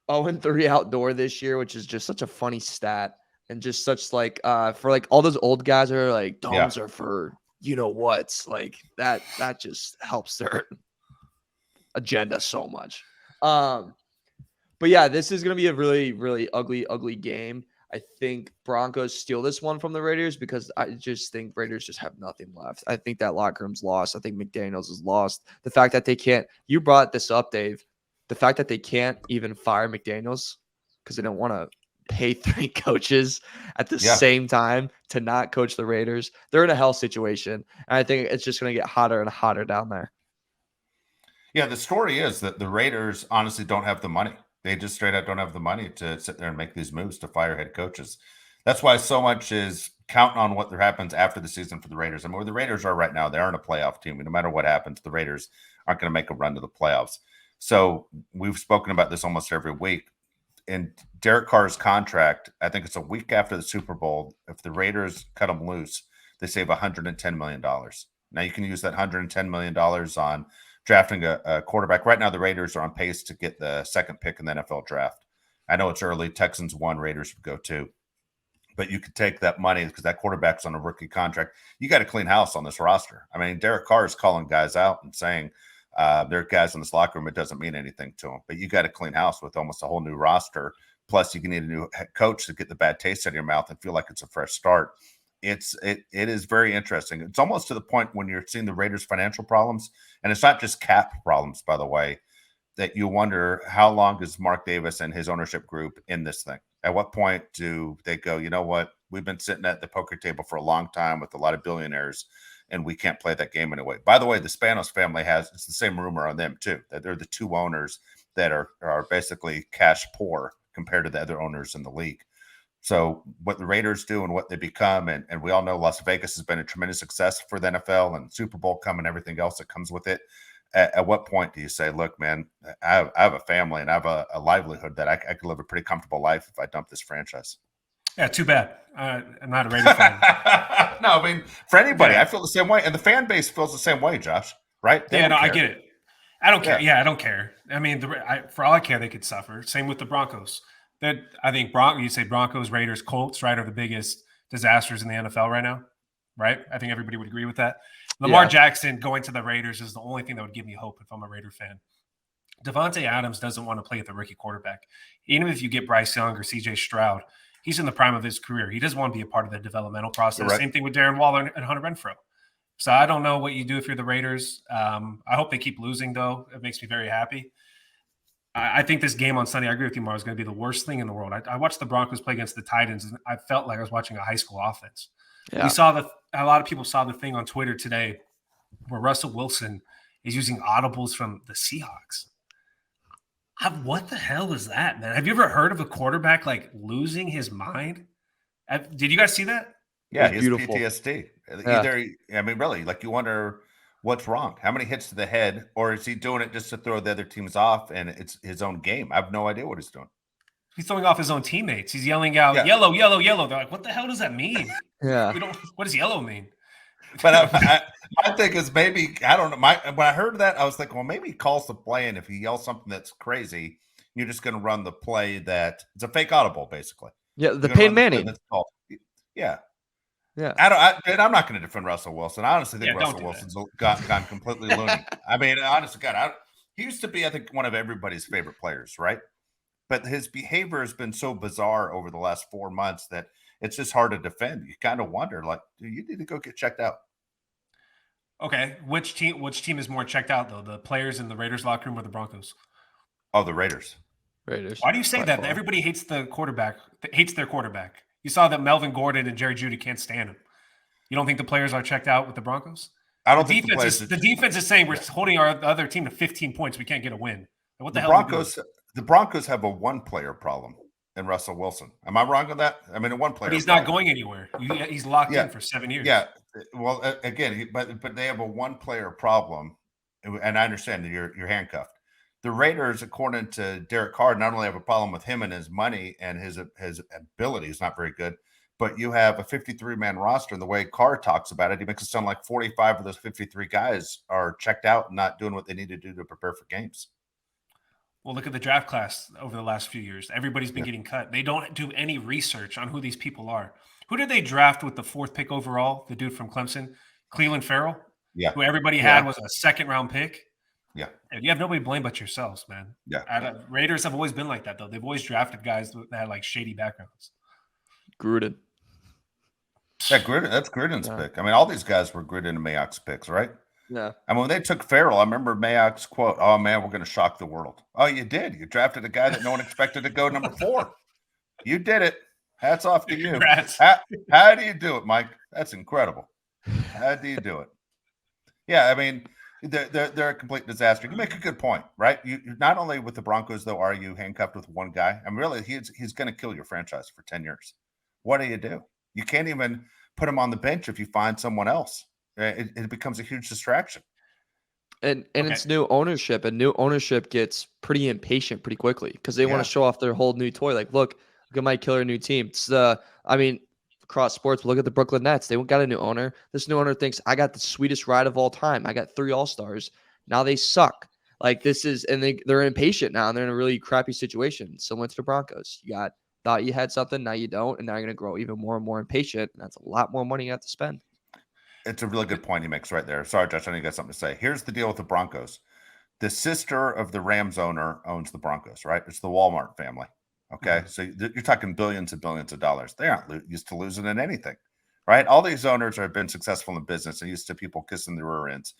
0-3 outdoor this year, which is just such a funny stat. And just such like for like all those old guys that are like domes are for you know what's like that just helps their agenda so much. But yeah, this is gonna be a really, really ugly game. I think Broncos steal this one from the Raiders because I just think Raiders just have nothing left. I think that locker room's lost. I think McDaniels is lost. The fact that they can't, you brought this up, Dave, the fact that they can't even fire McDaniels because they don't want to pay 3 coaches at the same time to not coach the Raiders. They're in a hell situation. And I think it's just going to get hotter and hotter down there. Yeah, the story is that the Raiders honestly don't have the money. They just straight up don't have the money to sit there and make these moves to fire head coaches. That's why so much is counting on what happens after the season for the Raiders. I mean, where the Raiders are right now, they aren't a playoff team. No matter what happens, the Raiders aren't going to make a run to the playoffs. So we've spoken about this almost every week. In Derek Carr's contract, I think it's a week after the Super Bowl. If the Raiders cut him loose, they save $110 million. Now you can use that $110 million on drafting a quarterback. Right now, the Raiders are on pace to get the second pick in the NFL draft. I know it's early. Texans 1, Raiders would go 2. But you could take that money because that quarterback's on a rookie contract. You got to clean house on this roster. I mean, Derek Carr is calling guys out and saying, there are guys in this locker room, it doesn't mean anything to them. But you got to clean house with almost a whole new roster. Plus, you can need a new head coach to get the bad taste out of your mouth and feel like it's a fresh start. It is very interesting. It's almost to the point when you're seeing the Raiders' financial problems, and it's not just cap problems, by the way, that you wonder how long is Mark Davis and his ownership group in this thing? At what point do they go, you know what, we've been sitting at the poker table for a long time with a lot of billionaires, and we can't play that game anyway. By the way, the Spanos family it's the same rumor on them too, that they're the 2 owners that are basically cash poor compared to the other owners in the league. So what the Raiders do and what they become, and we all know Las Vegas has been a tremendous success for the NFL and Super Bowl coming, everything else that comes with it. At what point do you say, look, man, I have a family and I have a livelihood that I could live a pretty comfortable life if I dump this franchise? Yeah, too bad. I'm not a Raiders fan. No, I mean, for anybody, I feel the same way. And the fan base feels the same way, Josh, right? I get it. I don't care. Yeah, I don't care. I mean, for all I care, they could suffer. Same with the Broncos. I think you say Broncos, Raiders, Colts, right, are the biggest disasters in the NFL right now, right? I think everybody would agree with that. Lamar Jackson going to the Raiders is the only thing that would give me hope if I'm a Raider fan. Devontae Adams doesn't want to play at the rookie quarterback. Even if you get Bryce Young or CJ Stroud, he's in the prime of his career. He doesn't want to be a part of the developmental process. Right. Same thing with Darren Waller and Hunter Renfrow. So I don't know what you do if you're the Raiders. I hope they keep losing, though. It makes me very happy. I think this game on Sunday, I agree with you, Mar, is going to be the worst thing in the world. I watched the Broncos play against the Titans, and I felt like I was watching a high school offense. Yeah. A lot of people saw the thing on Twitter today where Russell Wilson is using audibles from the Seahawks. What the hell is that, man? Have you ever heard of a quarterback like losing his mind? Did you guys see that? Yeah, he has PTSD. Yeah. I mean, really, like you wonder what's wrong. How many hits to the head, or is he doing it just to throw the other teams off? And it's his own game. I have no idea what he's doing. He's throwing off his own teammates. He's yelling out, yellow, yellow, yellow. They're like, what the hell does that mean? Yeah. What does yellow mean? But my thing is maybe, I don't know. When I heard that, I was like, well, maybe he calls the play, and if he yells something that's crazy, you're just going to run the play that it's a fake audible, basically. Yeah, the Peyton Manning. Yeah. Yeah. I'm not going to defend Russell Wilson. I honestly think Russell Wilson's gone completely loony. I mean, honestly, God, he used to be, I think, one of everybody's favorite players, right? But his behavior has been so bizarre over the last 4 months that it's just hard to defend. You kind of wonder, like, do you need to go get checked out? Okay, which team is more checked out though? The players in the Raiders locker room or the Broncos? Oh, the Raiders. Why do you say that? Everybody hates the quarterback. Hates their quarterback. You saw that Melvin Gordon and Jerry Jeudy can't stand him. You don't think the players are checked out with the Broncos? I don't think the defense is saying we're holding our other team to 15 points. We can't get a win. What the hell? The Broncos have a one-player problem in Russell Wilson. Am I wrong on that? I mean, a one-player. But he's not going anywhere. He's locked in for 7 years. Yeah. Well, again, but they have a one-player problem, and I understand that you're handcuffed. The Raiders, according to Derek Carr, not only have a problem with him and his money and his ability is not very good, but you have a 53-man roster. And the way Carr talks about it, he makes it sound like 45 of those 53 guys are checked out and not doing what they need to do to prepare for games. Well, look at the draft class over the last few years. Everybody's been getting cut. They don't do any research on who these people are. Who did they draft with the 4th pick overall? The dude from Clemson, Cleveland Farrell? Yeah. Who everybody had was a 2nd-round pick? Yeah. You have nobody to blame but yourselves, man. Yeah. Raiders have always been like that, though. They've always drafted guys that had, like, shady backgrounds. Gruden. Yeah, that's Gruden's pick. I mean, all these guys were Gruden and Mayock's picks, right? Yeah. And when they took Farrell, I remember Mayock's quote, "Oh, man, we're going to shock the world." Oh, you did. You drafted a guy that no one expected to go number 4. You did it. Hats off to you. How do you do it, Mike? That's incredible. How do you do it? Yeah, I mean, they're a complete disaster. You make a good point, right? You not only with the Broncos, though, are you handcuffed with one guy? I mean, really, he's going to kill your franchise for 10 years. What do? You can't even put him on the bench if you find someone else. It becomes a huge distraction. And it's new ownership, and new ownership gets pretty impatient pretty quickly because they want to show off their whole new toy. Like, look at my killer new team. It's across sports, but look at the Brooklyn Nets. They got a new owner. This new owner thinks I got the sweetest ride of all time. I got 3 All-Stars. Now they suck. Like this is, and they're impatient now, and they're in a really crappy situation. Similar to the Broncos. Thought you had something, now you don't, and now you're going to grow even more and more impatient, and that's a lot more money you have to spend. It's a really good point he makes right there. Sorry, Josh, I know you got something to say. Here's the deal with the Broncos. The sister of the Rams owner owns the Broncos, right? It's the Walmart family. Okay. So you're talking billions and billions of dollars. They aren't used to losing in anything, right? All these owners have been successful in business and used to people kissing the rear ends.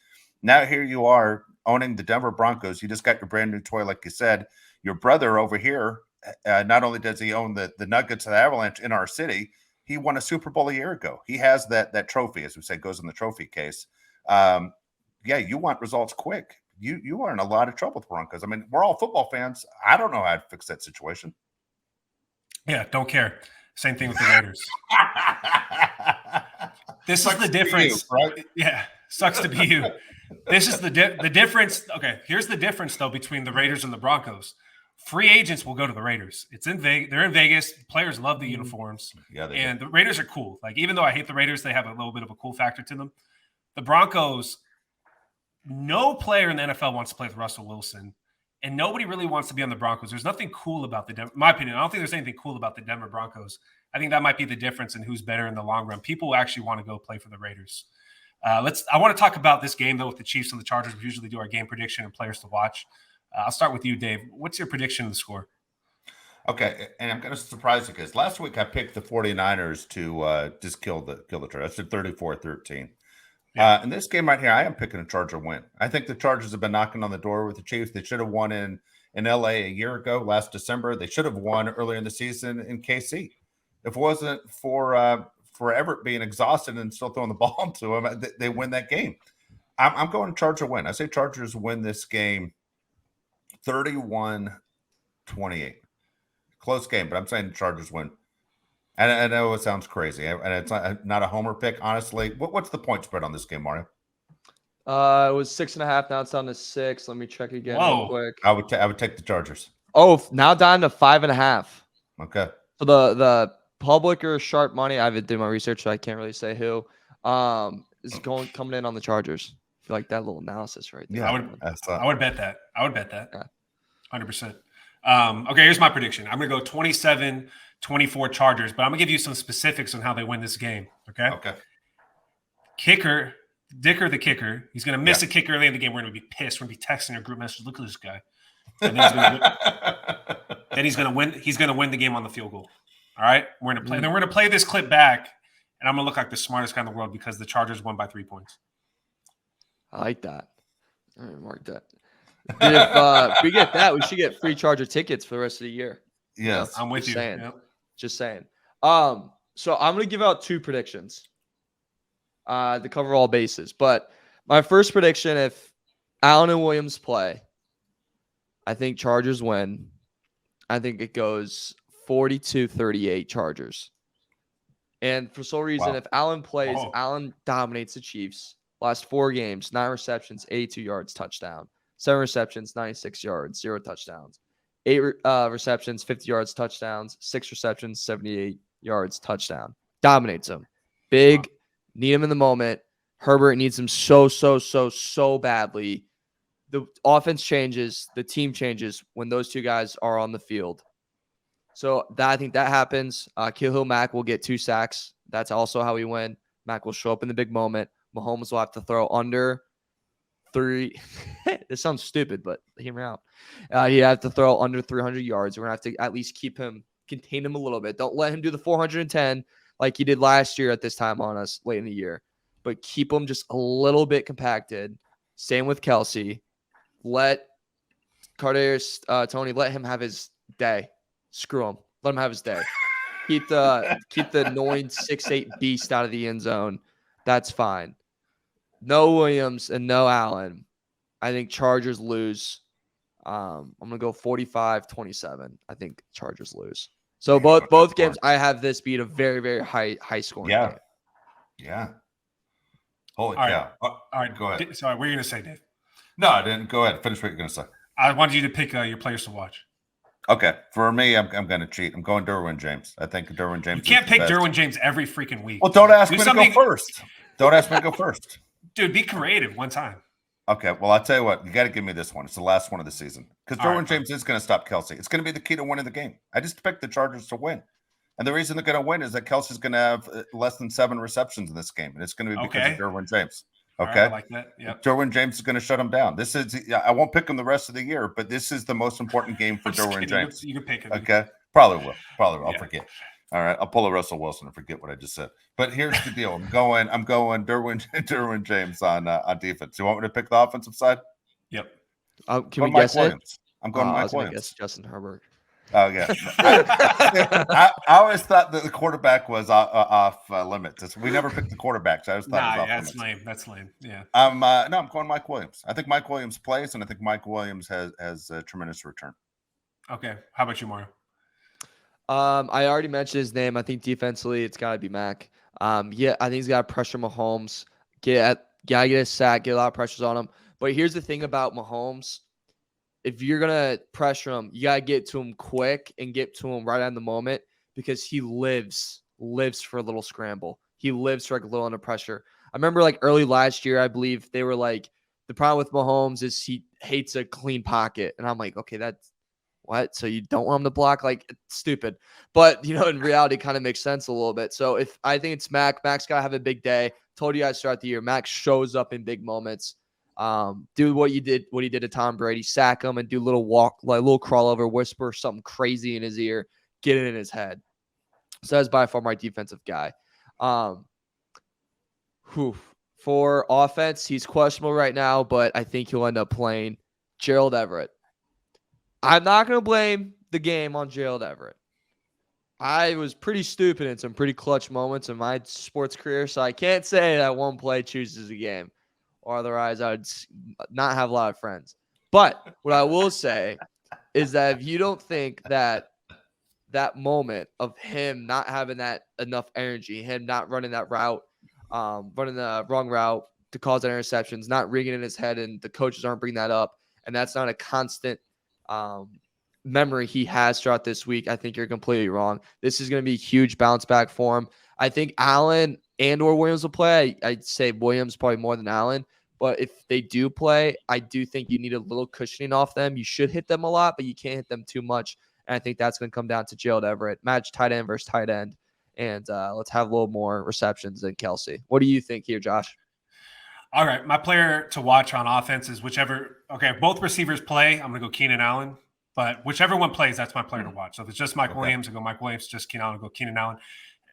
Now here you are owning the Denver Broncos. You just got your brand new toy, like you said. Your brother over here, not only does he own the Nuggets and the Avalanche in our city, he won a Super Bowl a year ago. He has that trophy, as we say, goes in the trophy case. You want results quick. You are in a lot of trouble with Broncos. I mean, we're all football fans. I don't know how to fix that situation. Yeah, don't care. Same thing with the Raiders. This is the difference, you, right? Yeah, sucks to be you. This is the difference. Okay, here's the difference though between the Raiders and the Broncos. Free agents will go to the Raiders. It's in Vegas. They're in Vegas. Players love the uniforms. Yeah, and the Raiders are cool. Like even though I hate the Raiders, they have a little bit of a cool factor to them. The Broncos, no player in the NFL wants to play with Russell Wilson. And nobody really wants to be on the Broncos. There's nothing cool about in my opinion, I don't think there's anything cool about the Denver Broncos. I think that might be the difference in who's better in the long run. People actually want to go play for the Raiders. I want to talk about this game, though, with the Chiefs and the Chargers. We usually do our game prediction and players to watch. I'll start with you, Dave. What's your prediction of the score? Okay, and I'm going to surprise you because last week I picked the 49ers to just kill the Chargers. I said 34-13. In this game right here, I am picking a Charger win. I think the Chargers have been knocking on the door with the Chiefs. They should have won in LA a year ago, last December. They should have won earlier in the season in KC. If it wasn't for Everett being exhausted and still throwing the ball to him, they win that game. I'm going Charger win. I say Chargers win this game 31-28. Close game, but I'm saying the Chargers win. And I know it sounds crazy, and it's not a homer pick, honestly. What's the point spread on this game, Mario? It was 6.5. Now it's down to 6. Let me check again real quick. I would take the Chargers. Oh, now down to 5.5. Okay. So the public or sharp money, I haven't done my research, so I can't really say who, is coming in on the Chargers. I feel like that little analysis right there. Yeah, I would bet that. Yeah. 100%. Okay, here's my prediction. I'm going to go 27-24 Chargers, but I'm going to give you some specifics on how they win this game. Okay. Okay. Kicker, Dicker the kicker. He's going to miss a kick early in the game. We're going to be pissed. We're going to be texting our group message. Look at this guy. And then he's going to win. He's going to win the game on the field goal. All right. We're going to play. Then we're going to play this clip back, and I'm going to look like the smartest guy in the world because the Chargers won by 3 points. I like that. All right, mark that. If we get that, we should get free Charger tickets for the rest of the year. Yes, I'm with you. Just saying. So I'm gonna give out 2 predictions. To cover all bases. But my first prediction: if Allen and Williams play, I think Chargers win. I think it goes 42-38 Chargers. And for some reason, if Allen plays, Allen dominates the Chiefs. Last 4 games, 9 receptions, 82 yards, touchdown. 7 receptions, 96 yards, 0 touchdowns. 8 receptions, 50 yards, touchdowns. 6 receptions, 78 yards, touchdown. Dominates them. Big, need him in the moment. Herbert needs him so badly. The offense changes. The team changes when those 2 guys are on the field. So I think that happens. Khalil Mack will get 2 sacks. That's also how we win. Mack will show up in the big moment. Mahomes will have to throw under 3. This sounds stupid, but hear me out. He have to throw under 300 yards. We're going to have to at least contain him a little bit. Don't let him do the 410 like he did last year at this time on us late in the year. But keep him just a little bit compacted. Same with Kelsey. Let Tony, let him have his day. Screw him. Let him have his day. Keep the annoying 6'8" beast out of the end zone. That's fine. No Williams and no Allen. I think Chargers lose. I'm going to go 45-27. I think Chargers lose. So both games, I have this beat a very, very high scoring game. Yeah. Holy cow. All right. Go ahead. Sorry, what are you going to say, Dave? No, I didn't. Go ahead. Finish what you're going to say. I wanted you to pick your players to watch. Okay. For me, I'm going to cheat. I'm going Derwin James. I think Derwin James. You can't pick Derwin James every freaking week. Well, don't ask me to go first. Don't ask me to go first. Dude, be creative one time. Okay. Well, I'll tell you what. You got to give me this one. It's the last one of the season. Because Derwin James is going to stop Kelsey. It's going to be the key to winning the game. I just picked the Chargers to win. And the reason they're going to win is that Kelsey's going to have less than 7 receptions in this game. And it's going to be because of Derwin James. Okay. Right, I like that. Yep. Derwin James is going to shut him down. I won't pick him the rest of the year, but this is the most important game for Derwin James. You can pick him. Okay. Probably will. I'll forget. All right. I'll pull a Russell Wilson and forget what I just said. But here's the deal. I'm going Derwin James on defense. You want me to pick the offensive side? Yep. Can we guess it? I'm going Mike Williams. I guess Justin Herbert. Oh, yeah. I always thought that the quarterback was off limits. We never picked the quarterbacks. I always thought it was off limits. That's lame. Yeah. I'm going Mike Williams. I think Mike Williams plays, and I think Mike Williams has a tremendous return. Okay. How about you, Mario? I already mentioned his name. I think defensively, it's got to be Mac. I think he's got to pressure Mahomes. Gotta get a sack, get a lot of pressures on him. But here's the thing about Mahomes. If you're going to pressure him, you got to get to him quick and get to him right on the moment because he lives for a little scramble. He lives for like a little under pressure. I remember like early last year, I believe they were like, the problem with Mahomes is he hates a clean pocket. And I'm like, okay, that's what? So you don't want him to block? Like, it's stupid. But, in reality, it kind of makes sense a little bit. So I think it's Mac. Mac's got to have a big day. Told you guys throughout the year, Mac shows up in big moments. Do what he did to Tom Brady, sack him and do a little walk, like a little crawl over, whisper something crazy in his ear, get it in his head. So that's by far my defensive guy. For offense, he's questionable right now, but I think he'll end up playing Gerald Everett. I'm not going to blame the game on Gerald Everett. I was pretty stupid in some pretty clutch moments in my sports career, so I can't say that one play chooses a game. Or otherwise, I would not have a lot of friends. But what I will say is that if you don't think that moment of him not having that enough energy, him not running that route, running the wrong route to cause that interceptions, not ringing in his head, and the coaches aren't bringing that up, and that's not a constant memory he has throughout this week, I think you're completely wrong. This is going to be a huge bounce back for him. I think Allen and or Williams will play. I'd say Williams probably more than Allen. But if they do play, I do think you need a little cushioning off them. You should hit them a lot, but you can't hit them too much. And I think that's going to come down to Gerald Everett. Match tight end versus tight end. And let's have a little more receptions than Kelsey. What do you think here, Josh? All right. My player to watch on offense is whichever. Okay, if both receivers play, I'm going to go Keenan Allen. But whichever one plays, that's my player to watch. So if it's just Mike Williams, I go Mike Williams. Just Keenan Allen, I go Keenan Allen.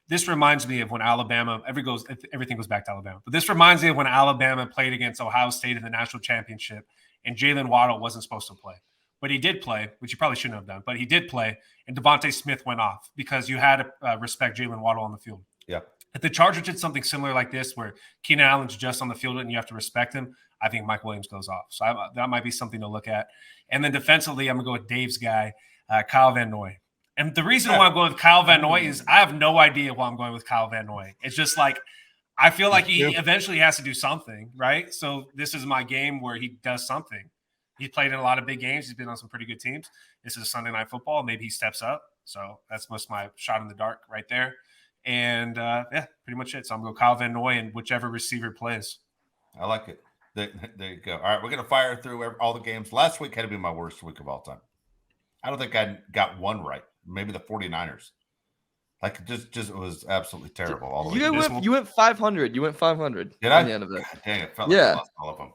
This reminds me of when Alabama, everything goes back to Alabama. But this reminds me of when Alabama played against Ohio State in the national championship, and Jalen Waddle wasn't supposed to play. But he did play, which he probably shouldn't have done. But he did play, and Devontae Smith went off because you had to respect Jalen Waddle on the field. Yeah. If the Chargers did something similar like this, where Keenan Allen's just on the field and you have to respect him, I think Mike Williams goes off. So that might be something to look at. And then defensively, I'm going to go with Dave's guy, Kyle Van Noy. And the reason why I'm going with Kyle Van Noy is I have no idea why I'm going with Kyle Van Noy. It's just like I feel like he eventually has to do something, right? So this is my game where he does something. He's played in a lot of big games. He's been on some pretty good teams. This is Sunday Night Football. Maybe he steps up. So that's just my shot in the dark right there. And, pretty much it. So I'm going to go Kyle Van Noy and whichever receiver plays. I like it. There you go. All right, we're going to fire through all the games. Last week had to be my worst week of all time. I don't think I got one right. Maybe the 49ers. Like, it was absolutely terrible all the way. You went 500. You went 500. Did I? At the end of it. God dang it. Felt like I lost all of them.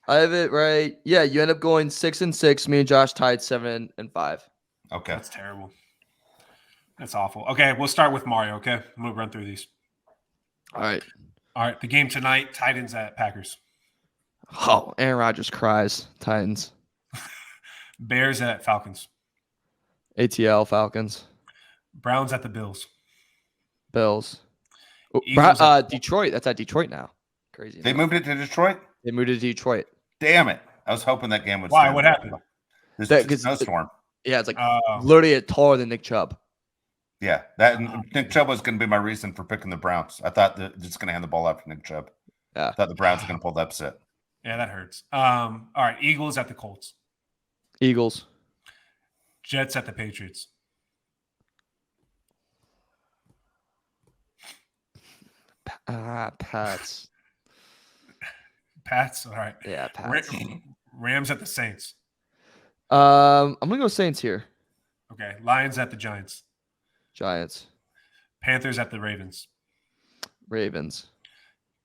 I have it right. Yeah, you end up going 6-6. Me and Josh tied 7-5. Okay. That's terrible. That's awful. Okay, we'll start with Mario, okay? I'm going to run through these. All right. The game tonight, Titans at Packers. Oh, Aaron Rodgers cries. Titans. Bears at Falcons. ATL Falcons. Browns at the Bills. Bills. Detroit. That's at Detroit now. Crazy. They moved it to Detroit? They moved it to Detroit. Damn it. I was hoping that game would Why? What happened? There's snowstorm. Yeah, it's like literally taller than Nick Chubb. Yeah, Nick Chubb was going to be my reason for picking the Browns. I thought that it's going to hand the ball out to Nick Chubb. Yeah. I thought the Browns were going to pull the upset. Yeah, that hurts. All right, Eagles at the Colts. Eagles. Jets at the Patriots. Pats. Pats? All right. Yeah, Pats. Rams at the Saints. I'm going to go Saints here. Okay. Lions at the Giants. Giants. Panthers at the Ravens. Ravens.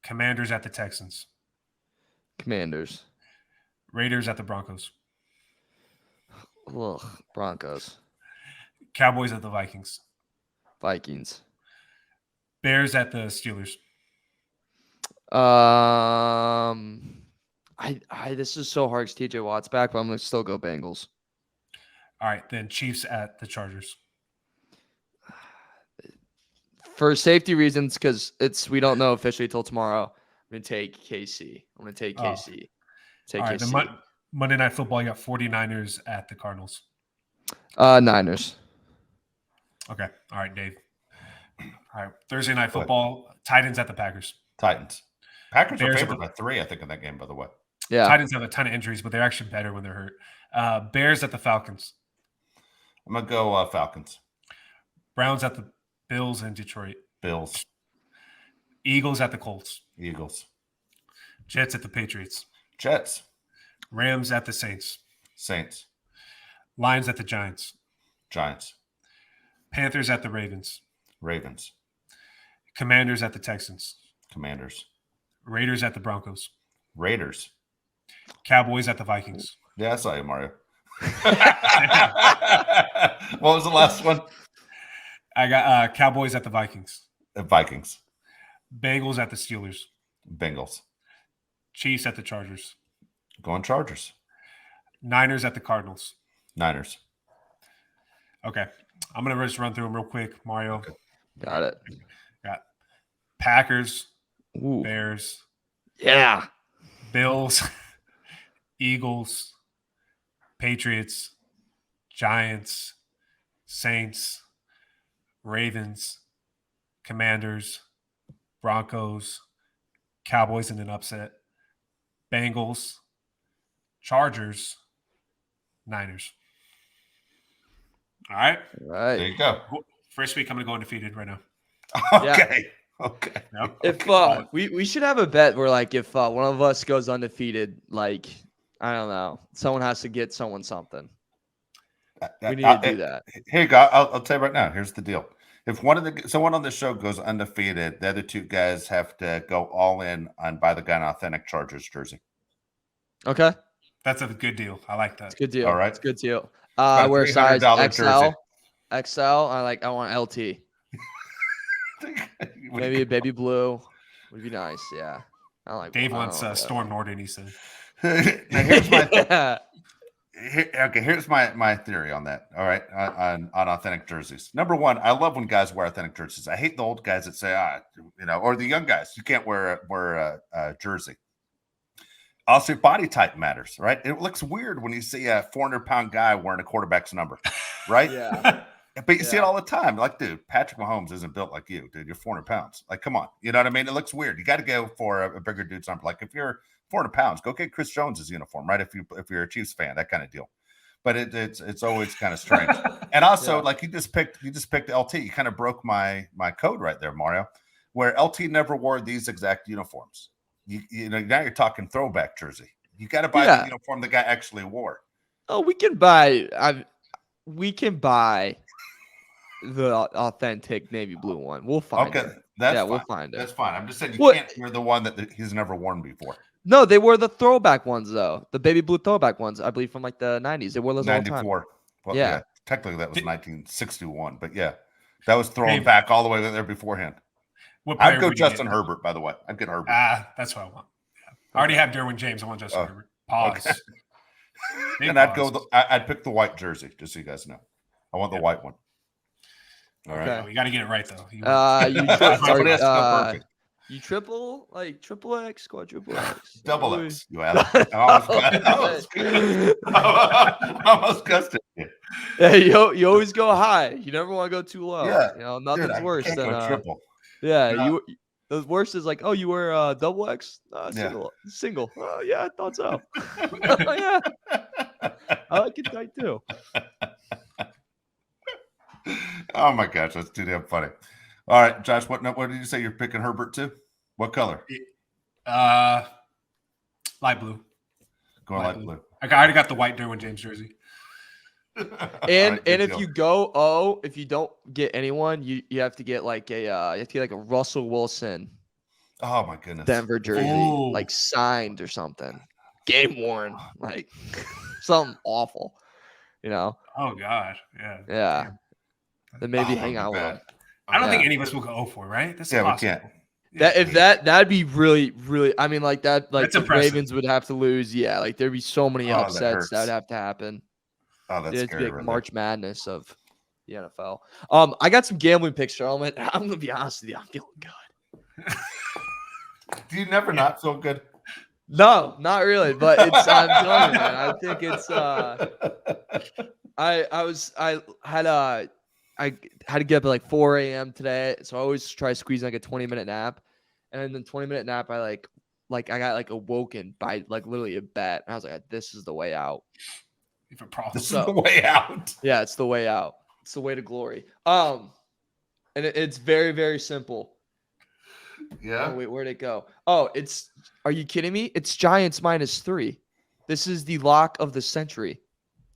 Commanders at the Texans. Commanders. Raiders at the Broncos. Ugh, Broncos. Cowboys at the Vikings. Vikings. Bears at the Steelers. This is so hard because TJ Watt's back, but I'm going to still go Bengals. All right, then Chiefs at the Chargers. For safety reasons, because we don't know officially till tomorrow, I'm going to take KC. I'm going to take KC. All right, then Monday Night Football, you got 49ers at the Cardinals. Niners. Okay. All right, Dave. All right, Thursday Night Football, Titans at the Packers. Titans. Packers Bears are favored by 3, I think, in that game, by the way. Yeah. Titans have a ton of injuries, but they're actually better when they're hurt. Bears at the Falcons. I'm going to go Falcons. Browns at the Bills in Detroit. Bills. Eagles at the Colts. Eagles. Jets at the Patriots. Jets. Rams at the Saints. Saints. Lions at the Giants. Giants. Panthers at the Ravens. Ravens. Commanders at the Texans. Commanders. Raiders at the Broncos. Raiders. Cowboys at the Vikings. Yeah, I saw you, Mario. What was the last one? I got Cowboys at the Vikings. Vikings. Bengals at the Steelers. Bengals. Chiefs at the Chargers. Going Chargers. Niners at the Cardinals. Niners. Okay. I'm going to just run through them real quick, Mario. Okay. Got it. Got Packers, Ooh. Bears, Yeah. Bills, Eagles, Patriots, Giants, Saints, Ravens, Commanders, Broncos, Cowboys in an upset, Bengals, Chargers, Niners. All right. Right. There you go. First week, I'm going to go undefeated right now. Okay. Okay. Yep. If we should have a bet where like if one of us goes undefeated, like I don't know, someone has to get someone something. We need to do that. Here you go. I'll tell you right now. Here's the deal. If someone on the show goes undefeated, the other two guys have to go all in on buy the guy an authentic Chargers jersey. Okay. That's a good deal. I like that. It's a good deal. All right. It's a good deal. About I a wear size $300 XL. jersey. XL. I want LT. Maybe a baby blue would be nice. Yeah. I like Dave I wants don't know. Storm Norton, he said. Here's my here's my theory on that. All right, on authentic jerseys. Number one, I love when guys wear authentic jerseys. I hate the old guys that say, or the young guys, you can't wear a jersey. Also, body type matters, right? It looks weird when you see a 400-pound guy wearing a quarterback's number, right? Yeah. But you see it all the time. Like, dude, Patrick Mahomes isn't built like you, dude. You're 400 pounds. Like, come on. You know what I mean? It looks weird. You got to go for a bigger dude's number. Like, if you're 400 pounds, go get Chris Jones's uniform, right? If you're a Chiefs fan, that kind of deal. But it's always kind of strange. And also, like you just picked LT. You kind of broke my code right there, Mario, where LT never wore these exact uniforms. You know, now you're talking throwback jersey. You got to buy the uniform the guy actually wore. Oh, we can buy the authentic navy blue one. We'll find it. We'll find it. That's fine. I'm just saying you can't wear the one that he's never worn before. No, they were the throwback ones though. The baby blue throwback ones, I believe from like the 90s. They wore those all the time. 94. Well, yeah. Technically that was 1961, but yeah. That was thrown back all the way there beforehand. I'd go Justin Herbert, by the way. I'd get Herbert. That's what I want. Yeah. I already have Derwin James. I want Justin Herbert. Pause. Okay. And I'd pick the white jersey, just so you guys know. I want the white one. All right. Okay. You got to get it right though. You triple X, quadruple X, double X. You almost cussed it. Yeah, you always go high. You never want to go too low. Yeah, you know, nothing's worse than triple. Yeah, the worst is like, oh, you wear double X, single. Oh yeah, I thought so. Yeah, I like it tight too. Oh my gosh, that's too damn funny. All right, Josh, what did you say you're picking Herbert to? What color? Light blue. Going light blue. I already got the white Derwin James jersey. And if you go if you don't get anyone, you have to get like a Russell Wilson. Oh my goodness. Denver jersey, like signed or something. Game worn, like something awful. You know? Oh God. Yeah. Yeah. Then maybe hang out with them. I don't think any of us will go for, right? That's impossible. We can't. That'd be really, really. I mean, like that. Like that's the Ravens would have to lose. Yeah, like there'd be so many upsets that would have to happen. Oh, that's It'd scary. be like March Madness of the NFL. I got some gambling picks, Charlotte. I'm gonna be honest with you. I'm feeling good. Do you never not feel good? No, not really. But it's. I'm telling you, man. I think it's. I had to get up at like 4 a.m. today, so I always try to squeeze like a 20-minute nap. And in the 20-minute nap, I I got like awoken by like literally a bet. And I was like, this is the way out. This is the way out. Yeah, it's the way out. It's the way to glory. And it's very, very simple. Yeah. Oh, wait, where'd it go? Oh, are you kidding me? It's Giants -3. This is the lock of the century.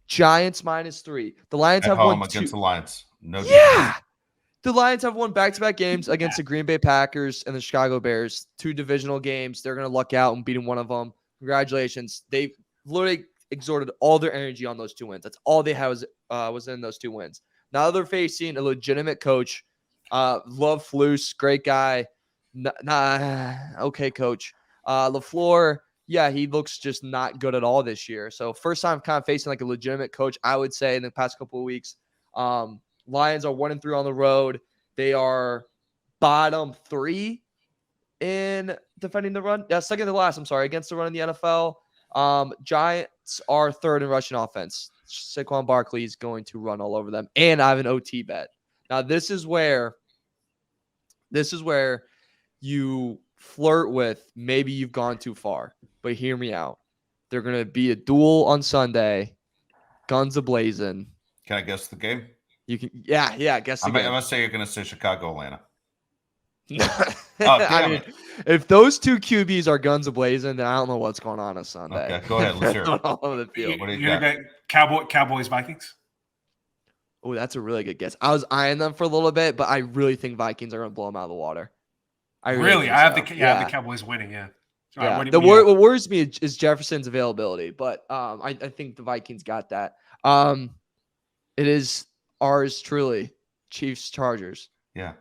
Giants -3. The Lions have won against the Lions. No. Yeah. The Lions have won back-to-back games against the Green Bay Packers and the Chicago Bears. 2 divisional games. They're going to luck out and beat one of them. Congratulations. They literally exerted all their energy on those 2 wins. That's all they had was in those 2 wins. Now they're facing a legitimate coach. Love Flus, great guy. Okay, coach. LaFleur, yeah, he looks just not good at all this year. So first time kind of facing like a legitimate coach, I would say in the past couple of weeks. Lions are 1-3 on the road. They are bottom 3 in defending the run. Yeah, second to last, against the run in the NFL. Giants are 3rd in rushing offense. Saquon Barkley is going to run all over them. And I have an OT bet. Now, this is where you flirt with maybe you've gone too far. But hear me out. They're going to be a duel on Sunday. Guns a-blazing. Can I guess the game? You can, yeah. Guess I'm again. going to say you're going to say Chicago, Atlanta. I mean, if those two QBs are guns ablazing, then I don't know what's going on Sunday. Okay, go ahead. Let's hear it. All over the field. What do you You're got? Cowboys, Vikings. Oh, that's a really good guess. I was eyeing them for a little bit, but I really think Vikings are going to blow them out of the water. I have so. the Cowboys winning. Yeah. Yeah. What what worries me is Jefferson's availability, but I think the Vikings got that. It is ours truly, Chiefs Chargers. Yeah,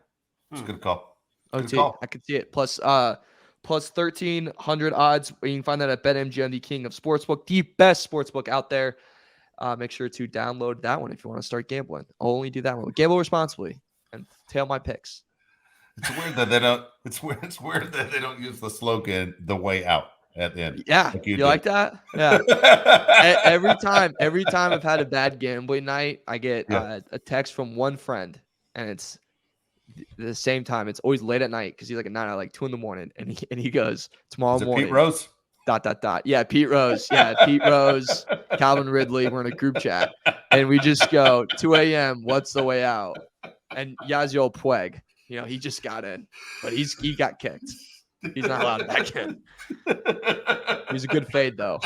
it's a good call. OT, I can see it. Plus 1,300 odds. You can find that at BetMGM, the king of sportsbook, the best sportsbook out there. Make sure to download that one if you want to start gambling. I'll only do that one. Gamble responsibly and tail my picks. It's weird that they don't. It's weird that they don't use the slogan "the way out" at the end. Yeah, like you like that? Yeah. every time I've had a bad gambling night, I get a text from one friend, and it's the same time. It's always late at night because he's like at 9 at like 2 a.m, and he goes tomorrow morning. Pete Rose. ... Yeah, Pete Rose. Yeah, Pete Rose, Calvin Ridley. We're in a group chat, and we just go 2 a.m. What's the way out? And Yazio Puig. He just got in, but he got kicked. He's not allowed back in. He's a good fade, though.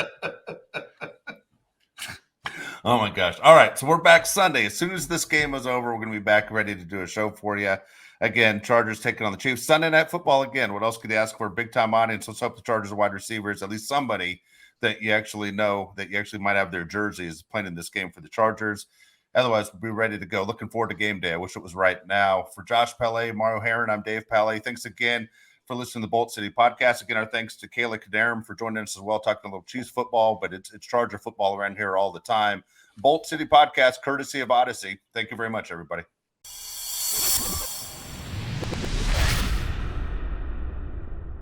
Oh, my gosh. All right, so we're back Sunday. As soon as this game is over, we're going to be back ready to do a show for you. Again, Chargers taking on the Chiefs. Sunday Night Football again. What else could you ask for? A big-time audience. Let's hope the Chargers are wide receivers, at least somebody that you actually know, that you actually might have their jerseys playing in this game for the Chargers. Otherwise, we'll be ready to go. Looking forward to game day. I wish it was right now. For Josh Palet, Mario Heron, I'm Dave Palet. Thanks again for listening to the Bolt City Podcast. Again, our thanks to Kayla Knierim for joining us as well, talking a little Chiefs football, but it's Charger football around here all the time. Bolt City Podcast, courtesy of Audacy. Thank you very much, everybody.